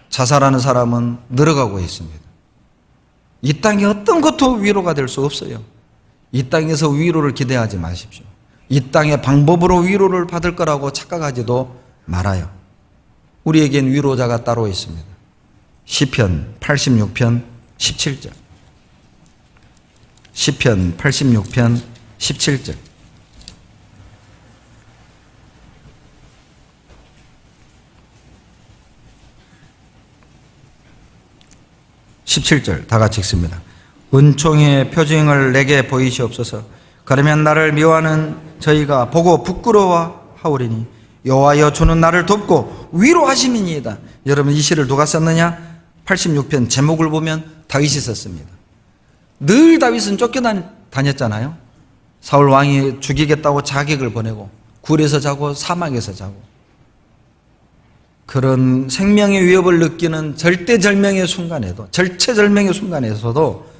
자살하는 사람은 늘어가고 있습니다. 이 땅에 어떤 것도 위로가 될 수 없어요. 이 땅에서 위로를 기대하지 마십시오. 이 땅의 방법으로 위로를 받을 거라고 착각하지도 말아요. 우리에겐 위로자가 따로 있습니다. 시편 86편 17절. 시편 86편 17절. 17절 다 같이 읽습니다. 은총의 표징을 내게 보이시옵소서. 그러면 나를 미워하는 저희가 보고 부끄러워하오리니 여호와여 주는 나를 돕고 위로하심이니이다. 여러분, 이 시를 누가 썼느냐? 86편 제목을 보면 다윗이 썼습니다. 늘 다윗은 쫓겨다녔잖아요. 사울 왕이 죽이겠다고 자객을 보내고 굴에서 자고 사막에서 자고 그런 생명의 위협을 느끼는 절대절명의 순간에서도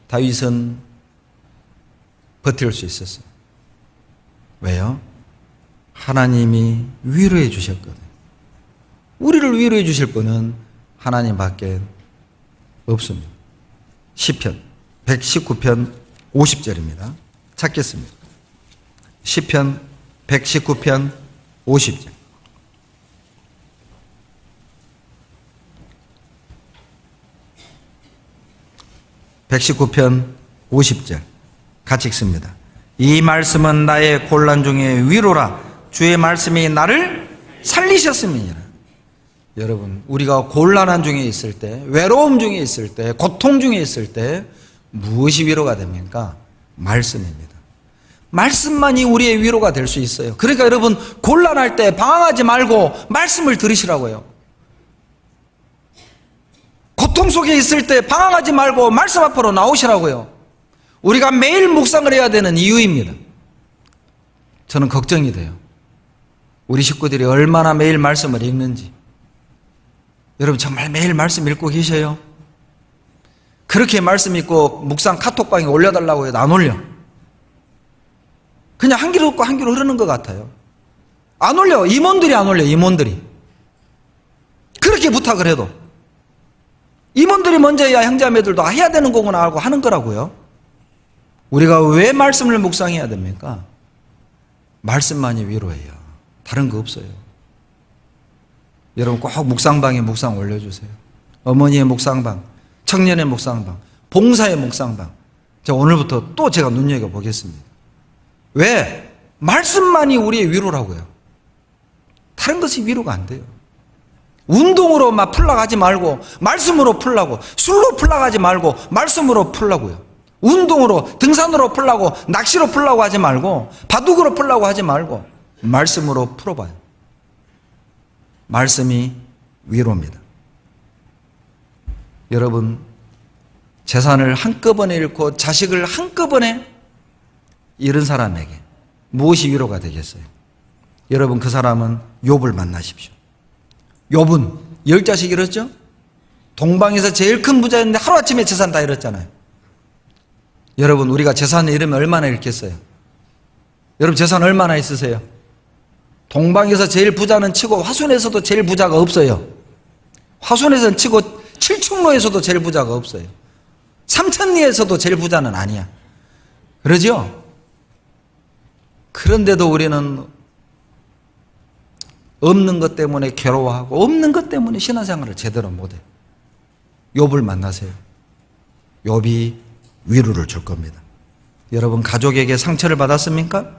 다윗은 버틸 수 있었어요. 왜요? 하나님이 위로해 주셨거든. 우리를 위로해 주실 분은 하나님밖에 없습니다. 시편 119편 50절입니다. 찾겠습니다. 시편 119편 50절. (119편 50절) 같이 읽습니다. 이 말씀은 나의 곤란 중에 위로라. 주의 말씀이 나를 살리셨음이니라. 여러분, 우리가 곤란한 중에 있을 때, 외로움 중에 있을 때, 고통 중에 있을 때 무엇이 위로가 됩니까? 말씀입니다. 말씀만이 우리의 위로가 될 수 있어요. 그러니까 여러분, 곤란할 때 방황하지 말고 말씀을 들으시라고요. 고통 속에 있을 때 방황하지 말고 말씀 앞으로 나오시라고요. 우리가 매일 묵상을 해야 되는 이유입니다. 저는 걱정이 돼요. 우리 식구들이 얼마나 매일 말씀을 읽는지. 여러분, 정말 매일 말씀 읽고 계셔요? 그렇게 말씀 읽고 묵상 카톡방에 올려달라고 해도 안 올려. 그냥 한 귀로 듣고 한 귀로 흐르는 것 같아요. 안 올려. 임원들이 안 올려. 임원들이. 그렇게 부탁을 해도 임원들이 먼저 해야 형제자매들도 해야 되는 거구나 하고 하는 거라고요. 우리가 왜 말씀을 묵상해야 됩니까? 말씀만이 위로예요. 다른 거 없어요. 여러분, 꼭 묵상방에 묵상 올려주세요. 어머니의 묵상방, 청년의 묵상방, 봉사의 묵상방. 오늘부터 또 제가 눈여겨보겠습니다. 왜? 말씀만이 우리의 위로라고요. 다른 것이 위로가 안 돼요. 운동으로 막 풀려고 하지 말고 말씀으로 풀라고, 술로 풀려고 하지 말고 말씀으로 풀라고요. 운동으로, 등산으로 풀라고, 낚시로 풀라고 하지 말고, 바둑으로 풀라고 하지 말고 말씀으로 풀어봐요. 말씀이 위로입니다. 여러분, 재산을 한꺼번에 잃고 자식을 한꺼번에 잃은 사람에게 무엇이 위로가 되겠어요? 여러분, 그 사람은 욥을 만나십시오. 욥은 10자식 잃었죠? 동방에서 제일 큰 부자였는데 하루아침에 재산 다 잃었잖아요. 여러분, 우리가 재산을 잃으면 얼마나 잃겠어요? 여러분, 재산 얼마나 있으세요? 동방에서 제일 부자는 치고 화순에서도 제일 부자가 없어요. 화순에서는 치고 칠충로에서도 제일 부자가 없어요. 삼천리에서도 제일 부자는 아니야. 그러죠? 그런데도 우리는 없는 것 때문에 괴로워하고 없는 것 때문에 신앙생활을 제대로 못해. 욥을 만나세요. 욥이 위로를 줄 겁니다. 여러분, 가족에게 상처를 받았습니까?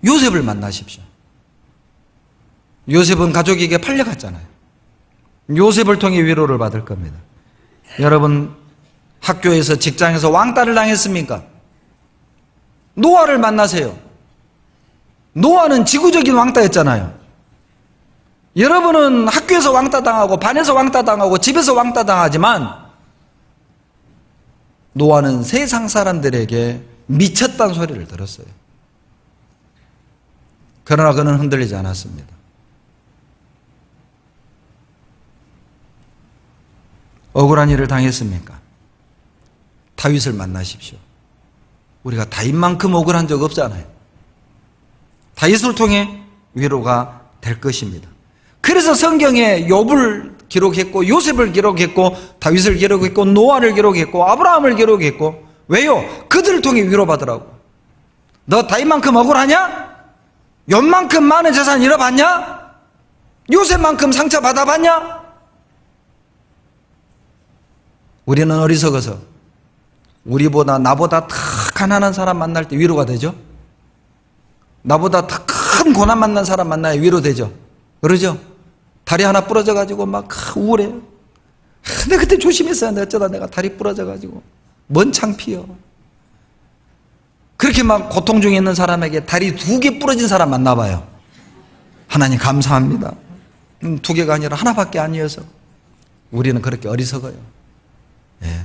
요셉을 만나십시오. 요셉은 가족에게 팔려갔잖아요. 요셉을 통해 위로를 받을 겁니다. 여러분, 학교에서, 직장에서 왕따를 당했습니까? 노아를 만나세요. 노아는 지구적인 왕따였잖아요. 여러분은 학교에서 왕따 당하고 반에서 왕따 당하고 집에서 왕따 당하지만 노아는 세상 사람들에게 미쳤다는 소리를 들었어요. 그러나 그는 흔들리지 않았습니다. 억울한 일을 당했습니까? 다윗을 만나십시오. 우리가 다윗만큼 억울한 적 없잖아요. 다윗을 통해 위로가 될 것입니다. 그래서 성경에 욥을 기록했고 요셉을 기록했고 다윗을 기록했고 노아를 기록했고 아브라함을 기록했고, 왜요? 그들을 통해 위로받으라고. 너 다윗만큼 억울하냐? 욥만큼 많은 재산 잃어봤냐? 요셉만큼 상처 받아봤냐? 우리는 어리석어서 우리보다, 나보다 더 가난한 사람 만날 때 위로가 되죠? 나보다 더 큰 고난 만난 사람 만나야 위로되죠? 그러죠? 다리 하나 부러져가지고 막 우울해요. 내가 그때 조심했어야 어쩌다 내가 다리 부러져가지고. 뭔 창피요. 그렇게 막 고통 중에 있는 사람에게 다리 2개 부러진 사람 만나봐요. 하나님 감사합니다. 2개가 아니라 하나밖에 아니어서. 우리는 그렇게 어리석어요. 예.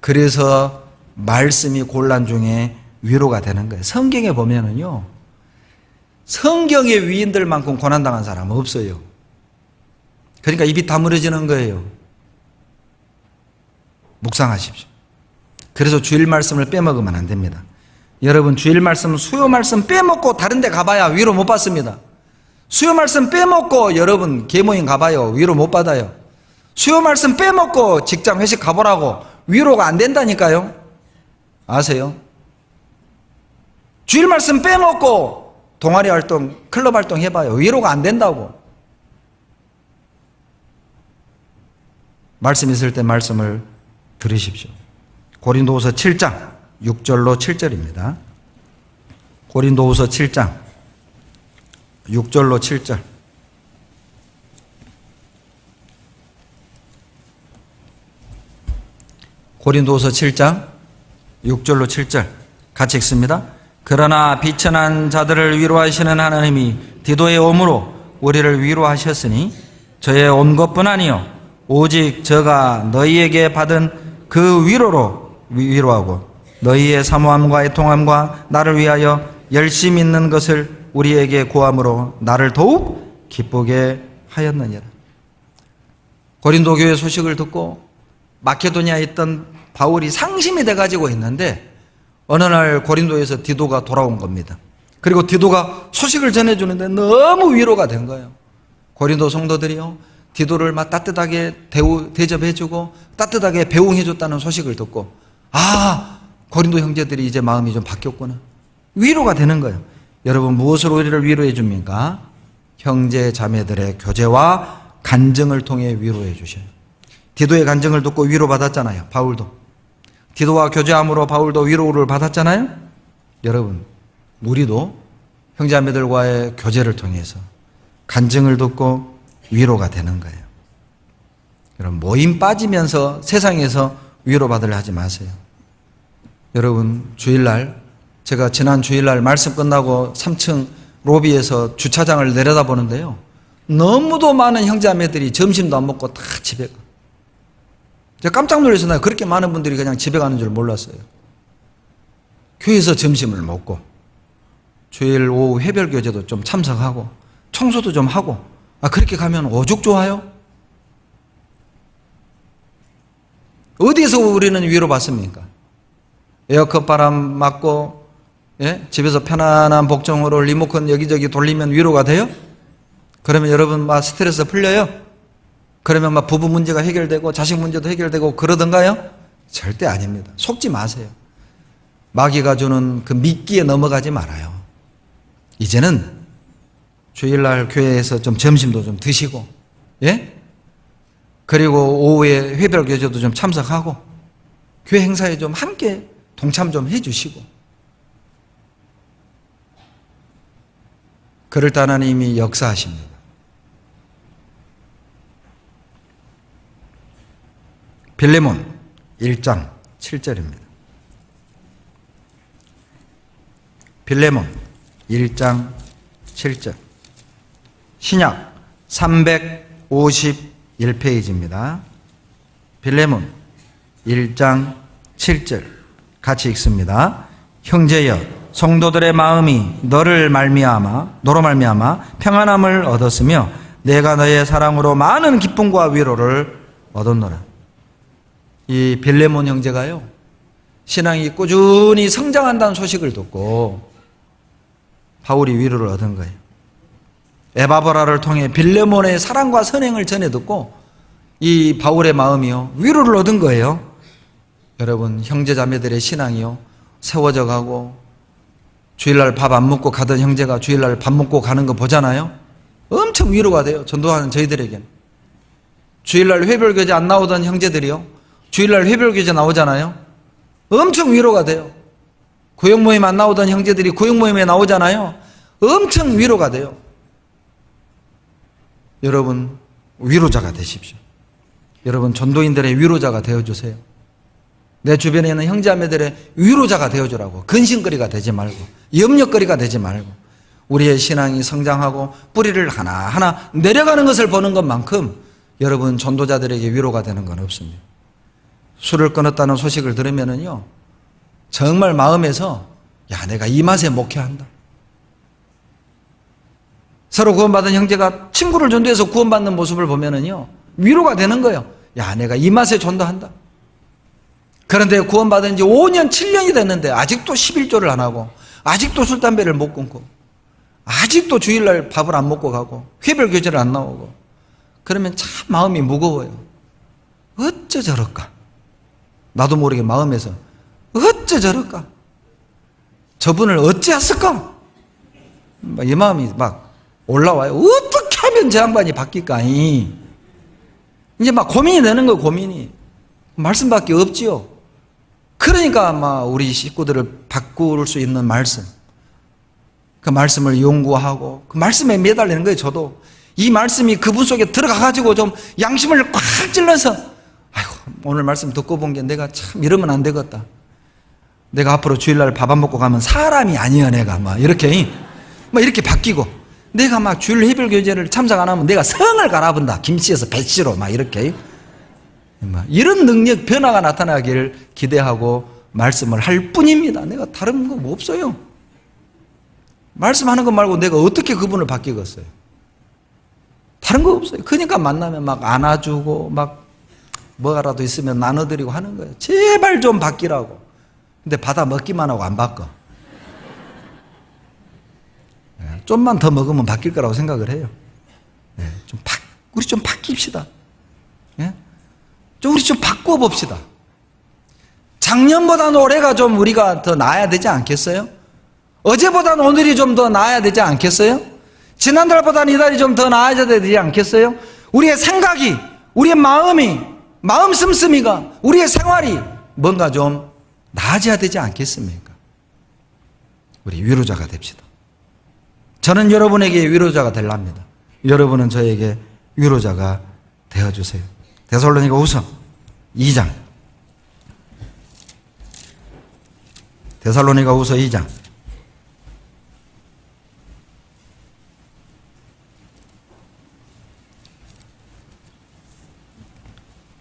그래서 말씀이 곤란 중에 위로가 되는 거예요. 성경에 보면은요, 성경의 위인들만큼 고난당한 사람은 없어요. 그러니까 입이 다물어지는 거예요. 묵상하십시오. 그래서 주일 말씀을 빼먹으면 안 됩니다. 여러분, 주일 말씀, 수요 말씀 빼먹고 다른 데 가봐야 위로 못 받습니다. 수요 말씀 빼먹고 여러분 계모임 가봐요. 위로 못 받아요. 수요 말씀 빼먹고 직장 회식 가보라고 위로가 안 된다니까요. 아세요? 주일 말씀 빼먹고 동아리 활동, 클럽 활동 해봐요. 위로가 안 된다고. 말씀 있을 때 말씀을 들으십시오. 고린도후서 7장 6절로 7절입니다. 고린도후서 7장 6절로 7절. 고린도후서 7장 6절로 7절 같이 읽습니다. 그러나 비천한 자들을 위로하시는 하나님이 디도의 오므로 우리를 위로하셨으니 저의 온 것뿐 아니요 오직 저가 너희에게 받은 그 위로로 위로하고 너희의 사모함과 애통함과 나를 위하여 열심히 있는 것을 우리에게 고함으로 나를 더욱 기쁘게 하였느니라. 고린도 교회 소식을 듣고 마케도니아에 있던 바울이 상심이 돼가지고 있는데 어느 날 고린도에서 디도가 돌아온 겁니다. 그리고 디도가 소식을 전해주는데 너무 위로가 된 거예요. 고린도 성도들이요, 디도를 막 따뜻하게 대접해주고 따뜻하게 배웅해줬다는 소식을 듣고, 아, 고린도 형제들이 이제 마음이 좀 바뀌었구나. 위로가 되는 거예요. 여러분, 무엇으로 우리를 위로해 줍니까? 형제 자매들의 교제와 간증을 통해 위로해 주셔요. 디도의 간증을 듣고 위로받았잖아요. 바울도 디도와 교제함으로 바울도 위로를 받았잖아요. 여러분, 우리도 형제자매들과의 교제를 통해서 간증을 듣고 위로가 되는 거예요. 여러분, 모임 빠지면서 세상에서 위로받으려 하지 마세요. 여러분, 주일날, 제가 지난 주일날 말씀 끝나고 3층 로비에서 주차장을 내려다보는데요, 너무도 많은 형제자매들이 점심도 안 먹고 다 집에 가. 제가 깜짝 놀랐어요. 그렇게 많은 분들이 그냥 집에 가는 줄 몰랐어요. 교회에서 점심을 먹고 주일 오후 회별교제도 좀 참석하고 청소도 좀 하고, 그렇게 가면 오죽 좋아요? 어디에서 우리는 위로받습니까? 에어컨 바람 맞고, 예? 집에서 편안한 복정으로 리모컨 여기저기 돌리면 위로가 돼요? 그러면 여러분 막 스트레스 풀려요? 그러면 막 부부 문제가 해결되고 자식 문제도 해결되고 그러던가요? 절대 아닙니다. 속지 마세요. 마귀가 주는 그 미끼에 넘어가지 말아요. 이제는 주일날 교회에서 좀 점심도 좀 드시고, 예? 그리고 오후에 회별교제도 좀 참석하고 교회 행사에 좀 함께 동참 좀 해주시고, 그럴 때 하나님이 역사하십니다. 빌레몬 1장 7절입니다. 빌레몬 1장 7절. 신약 351페이지입니다. 빌레몬 1장 7절 같이 읽습니다. 형제여, 성도들의 마음이 너로 말미암아 평안함을 얻었으며 내가 너의 사랑으로 많은 기쁨과 위로를 얻었노라. 이 빌레몬 형제가요, 신앙이 꾸준히 성장한다는 소식을 듣고 바울이 위로를 얻은 거예요. 에바브라를 통해 빌레몬의 사랑과 선행을 전해 듣고 이 바울의 마음이요, 위로를 얻은 거예요. 여러분, 형제자매들의 신앙이요, 세워져 가고 주일날 밥 안 먹고 가던 형제가 주일날 밥 먹고 가는 거 보잖아요. 엄청 위로가 돼요. 전도하는 저희들에게는. 주일날 회별교제 안 나오던 형제들이요, 주일날 회별교제 나오잖아요. 엄청 위로가 돼요. 구역모임 안 나오던 형제들이 구역모임에 나오잖아요. 엄청 위로가 돼요. 여러분, 위로자가 되십시오. 여러분, 전도인들의 위로자가 되어주세요. 내 주변에 있는 형제자매들의 위로자가 되어주라고. 근심거리가 되지 말고, 염려거리가 되지 말고, 우리의 신앙이 성장하고 뿌리를 하나하나 내려가는 것을 보는 것만큼 여러분, 전도자들에게 위로가 되는 건 없습니다. 술을 끊었다는 소식을 들으면은요, 정말 마음에서, 야, 내가 이 맛에 목회한다. 서로 구원받은 형제가 친구를 전도해서 구원받는 모습을 보면은요, 위로가 되는 거예요. 야, 내가 이 맛에 전도한다. 그런데 구원받은 지 5년, 7년이 됐는데 아직도 11조를 안 하고, 아직도 술, 담배를 못 끊고, 아직도 주일날 밥을 안 먹고 가고, 회별 교제를 안 나오고, 그러면 참 마음이 무거워요. 어째 저럴까? 나도 모르게 마음에서 어째 저럴까? 저분을 어찌했을까? 이 마음이 막 올라와요. 어떻게 하면 저 양반이 바뀔까? 이제 막 고민이 되는 거예요, 고민이. 말씀밖에 없지요. 그러니까 막 우리 식구들을 바꿀 수 있는 말씀, 그 말씀을 연구하고 그 말씀에 매달리는 거예요. 저도 이 말씀이 그분 속에 들어가가지고 좀 양심을 꽉 찔러서, 아이고 오늘 말씀 듣고 본 게 내가 참 이러면 안 되겠다. 내가 앞으로 주일날 밥 안 먹고 가면 사람이 아니야 내가 막 이렇게 바뀌고, 내가 막 주일 회별 교제를 참석 안 하면 내가 성을 갈아본다. 김씨에서 배씨로 막 이렇게 이런 능력 변화가 나타나기를 기대하고 말씀을 할 뿐입니다. 내가 다른 거 뭐 없어요. 말씀하는 것 말고 내가 어떻게 그분을 바뀌겠어요? 다른 거 없어요. 그러니까 만나면 막 안아주고 막 뭐라도 있으면 나눠드리고 하는 거예요. 제발 좀 바뀌라고. 근데 받아 먹기만 하고 안 바꿔. 좀만 더 먹으면 바뀔 거라고 생각을 해요. 우리 좀 바뀝시다. 우리 좀 바꿔봅시다. 작년보다는 올해가 좀 우리가 더 나아야 되지 않겠어요? 어제보다는 오늘이 좀 더 나아야 되지 않겠어요? 지난달보다는 이달이 좀 더 나아져야 되지 않겠어요? 우리의 생각이, 우리의 마음이, 마음 씀씀이가, 우리의 생활이 뭔가 좀 나아져야 되지 않겠습니까? 우리 위로자가 됩시다. 저는 여러분에게 위로자가 되랍니다. 여러분은 저에게 위로자가 되어주세요. 데살로니가후서 2장. 데살로니가후서 2장.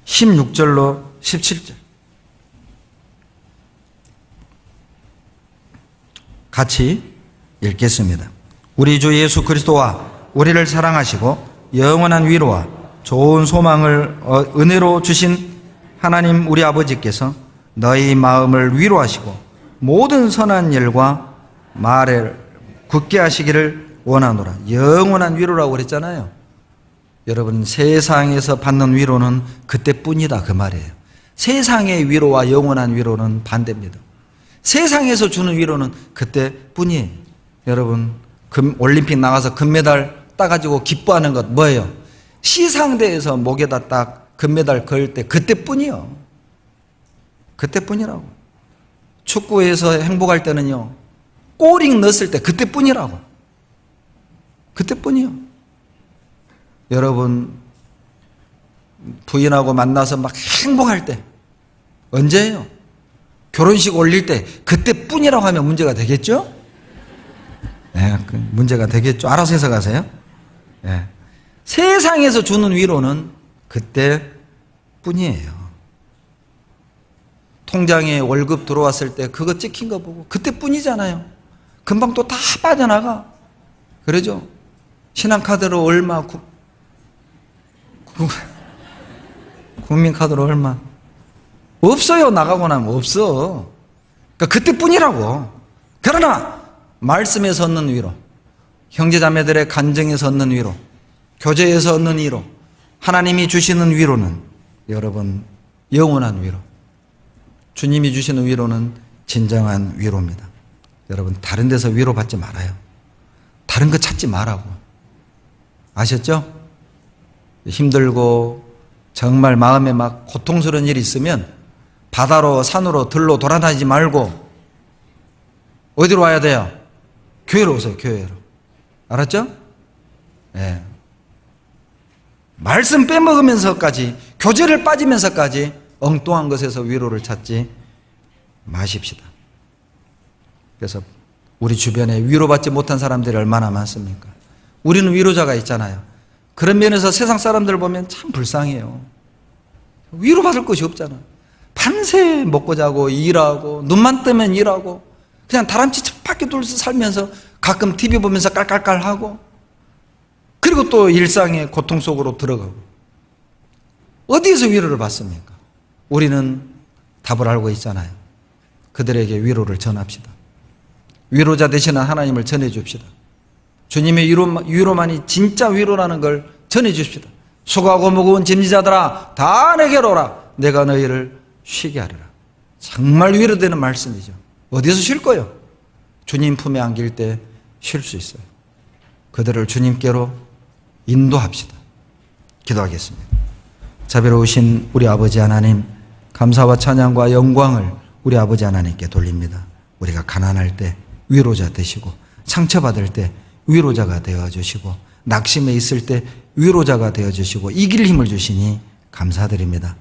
16절로 17절. 같이 읽겠습니다. 우리 주 예수 그리스도와 우리를 사랑하시고 영원한 위로와 좋은 소망을 은혜로 주신 하나님 우리 아버지께서 너희 마음을 위로하시고 모든 선한 일과 말을 굳게 하시기를 원하노라. 영원한 위로라고 그랬잖아요. 여러분, 세상에서 받는 위로는 그때뿐이다 그 말이에요. 세상의 위로와 영원한 위로는 반대입니다. 세상에서 주는 위로는 그때뿐이에요. 여러분, 올림픽 나가서 금메달 따가지고 기뻐하는 것 뭐예요? 시상대에서 목에다 딱 금메달 걸 때 그때뿐이요. 그때뿐이라고. 축구에서 행복할 때는요, 골잉 넣었을 때 그때뿐이라고. 그때뿐이요. 여러분, 부인하고 만나서 막 행복할 때 언제예요? 결혼식 올릴 때 그때뿐이라고 하면 문제가 되겠죠? 네, 문제가 되겠죠. 알아서 해석하세요. 네. 세상에서 주는 위로는 그때뿐이에요. 통장에 월급 들어왔을 때 그거 찍힌 거 보고 그때뿐이잖아요. 금방 또 다 빠져나가. 그러죠? 신한카드로 얼마, 국민카드로 얼마 없어요. 나가고 나면 없어. 그러니까 그때뿐이라고. 그러나 말씀에서 얻는 위로, 형제자매들의 간증에서 얻는 위로, 교제에서 얻는 위로, 하나님이 주시는 위로는 여러분 영원한 위로, 주님이 주시는 위로는 진정한 위로입니다. 여러분, 다른 데서 위로받지 말아요. 다른 거 찾지 말라고. 아셨죠? 힘들고 정말 마음에 막 고통스러운 일이 있으면 바다로 산으로 들로 돌아다니지 말고 어디로 와야 돼요? 교회로 오세요. 교회로. 알았죠? 네. 말씀 빼먹으면서까지, 교제를 빠지면서까지 엉뚱한 것에서 위로를 찾지 마십시다. 그래서 우리 주변에 위로받지 못한 사람들이 얼마나 많습니까? 우리는 위로자가 있잖아요. 그런 면에서 세상 사람들 보면 참 불쌍해요. 위로받을 것이 없잖아. 밤새 먹고 자고 일하고 눈만 뜨면 일하고 그냥 다람쥐 밖에 돌면서 살면서 가끔 TV 보면서 깔깔깔하고, 그리고 또 일상의 고통 속으로 들어가고. 어디에서 위로를 받습니까? 우리는 답을 알고 있잖아요. 그들에게 위로를 전합시다. 위로자 되시는 하나님을 전해줍시다. 주님의 위로만이 진짜 위로라는 걸 전해줍시다. 수고하고 무거운 짐지자들아 다 내게로 오라. 내가 너희를 쉬게 하리라. 정말 위로되는 말씀이죠. 어디서 쉴 거요? 주님 품에 안길 때 쉴 수 있어요. 그들을 주님께로 인도합시다. 기도하겠습니다. 자비로우신 우리 아버지 하나님, 감사와 찬양과 영광을 우리 아버지 하나님께 돌립니다. 우리가 가난할 때 위로자 되시고, 상처받을 때 위로자가 되어주시고, 낙심에 있을 때 위로자가 되어주시고, 이길 힘을 주시니 감사드립니다.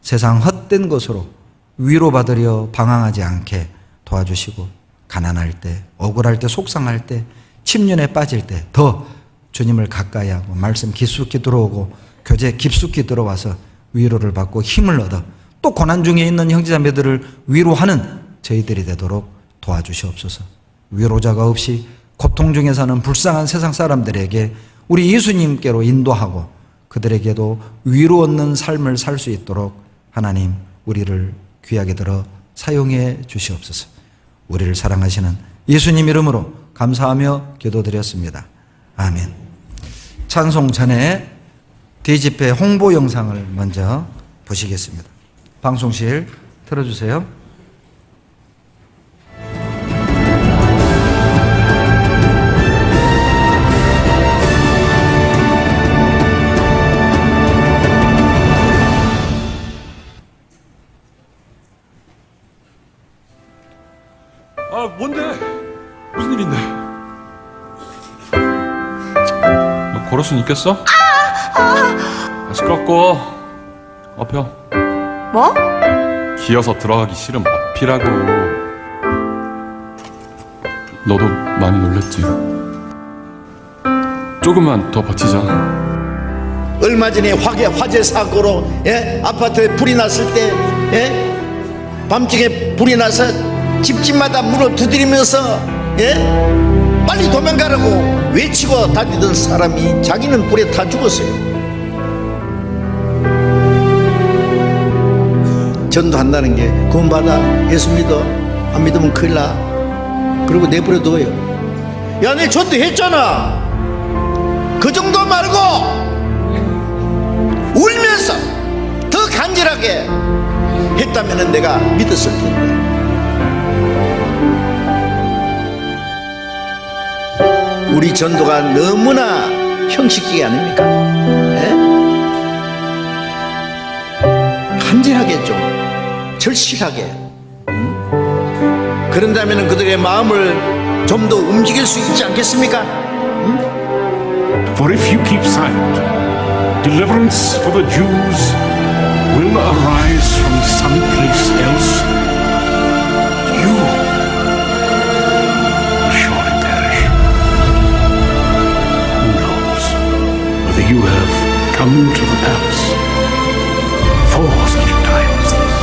세상 헛된 것으로 위로받으려 방황하지 않게 도와주시고, 가난할 때, 억울할 때, 속상할 때, 침륜에 빠질 때 더 주님을 가까이 하고 말씀 깊숙이 들어오고 교제 깊숙이 들어와서 위로를 받고 힘을 얻어 또 고난 중에 있는 형제자매들을 위로하는 저희들이 되도록 도와주시옵소서. 위로자가 없이 고통 중에 사는 불쌍한 세상 사람들에게 우리 예수님께로 인도하고 그들에게도 위로 얻는 삶을 살 수 있도록 하나님 우리를 귀하게 들어 사용해 주시옵소서. 우리를 사랑하시는 예수님 이름으로 감사하며 기도드렸습니다. 아멘. 찬송 전에 대집회 홍보 영상을 먼저 보시겠습니다. 방송실 틀어주세요. 아, 뭔데? 무슨 일인데? 너 걸을 순 있겠어? 시끄럽고 엎혀. 뭐? 기어서 들어가기 싫음 앞이라고. 너도 많이 놀랬지? 조금만 더 버티자. 얼마 전에 화재 사고로 아파트에 불이 났을 때 밤중에 불이 나서 집집마다 문을 두드리면서 빨리 도망가라고 외치고 다니던 사람이 자기는 불에 타 죽었어요. 전도한다는 게 구원받아 예수 믿어 안 믿으면 큰일 나 그리고 내버려 둬요. 야, 내 전도했잖아. 그 정도 말고 울면서 더 간절하게 했다면 내가 믿었을 텐데. 우리 전도가 너무나 형식적이 아닙니까? 간절하게 좀 절실하게 그런다면 그들의 마음을 좀 더 움직일 수 있지 않겠습니까? For if you keep silent, deliverance for the Jews will arise from someplace else. You will surely perish. Who knows whether you have come to the palace for such a time as this?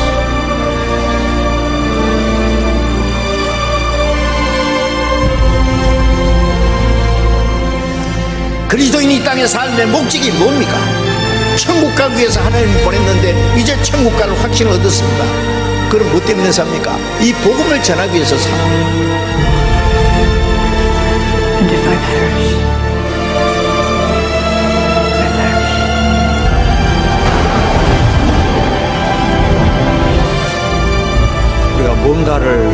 그리스도인이 이 땅에 삶의 목적이 뭡니까? 천국 가기 위해서 하나님이 보냈는데 이제 천국 갈 확신을 얻었습니다. 그럼 뭐 때문에 삽니까? 이 복음을 전하기 위해서 삽니다. And if I perish, I perish. 우리가 뭔가를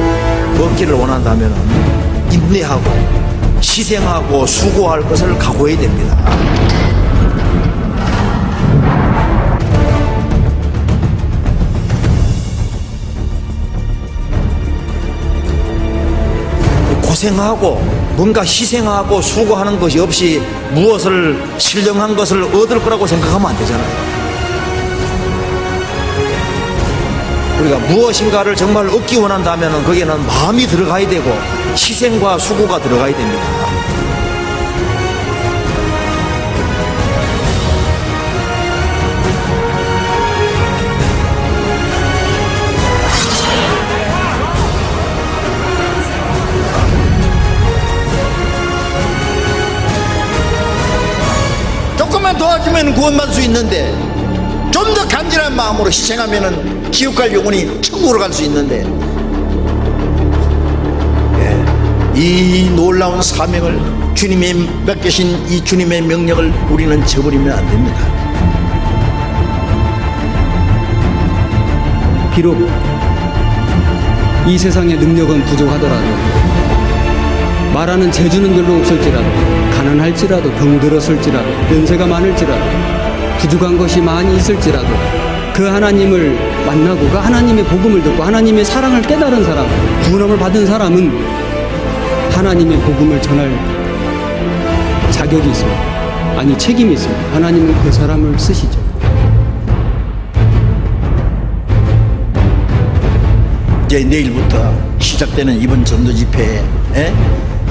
얻기를 원한다면 인내하고 희생하고 수고할 것을 각오해야 됩니다. 고생하고 뭔가 희생하고 수고하는 것이 없이 무엇을 신령한 것을 얻을 거라고 생각하면 안 되잖아요. 우리가 무엇인가를 정말 얻기 원한다면 거기에는 마음이 들어가야 되고 희생과 수고가 들어가야 됩니다. 조금만 도와주면 구원받을 수 있는데 좀 더 간절한 마음으로 희생하면은 지옥 갈 영혼이 천국으로 갈 수 있는데, 이 놀라운 사명을, 주님이 맡기신 이 주님의 명령을 우리는 저버리면 안 됩니다. 비록 이 세상의 능력은 부족하더라도, 말하는 재주는 별로 없을지라도, 가난할지라도, 병들었을지라도, 연세가 많을지라도, 부족한 것이 많이 있을지라도, 그 하나님을 만나고 그 하나님의 복음을 듣고 하나님의 사랑을 깨달은 사람, 구원함을 받은 사람은 하나님의 복음을 전할 자격이 있습니다. 아니, 책임이 있습니다. 하나님은 그 사람을 쓰시죠. 이제 내일부터 시작되는 이번 전도 집회에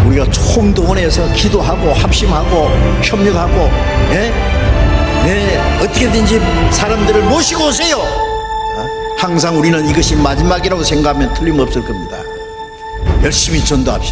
우리가 총동원해서 기도하고 합심하고 협력하고 어떻게든지 사람들을 모시고 오세요. 항상 우리는 이것이 마지막이라고 생각하면 틀림없을 겁니다. 열심히 전도합시다.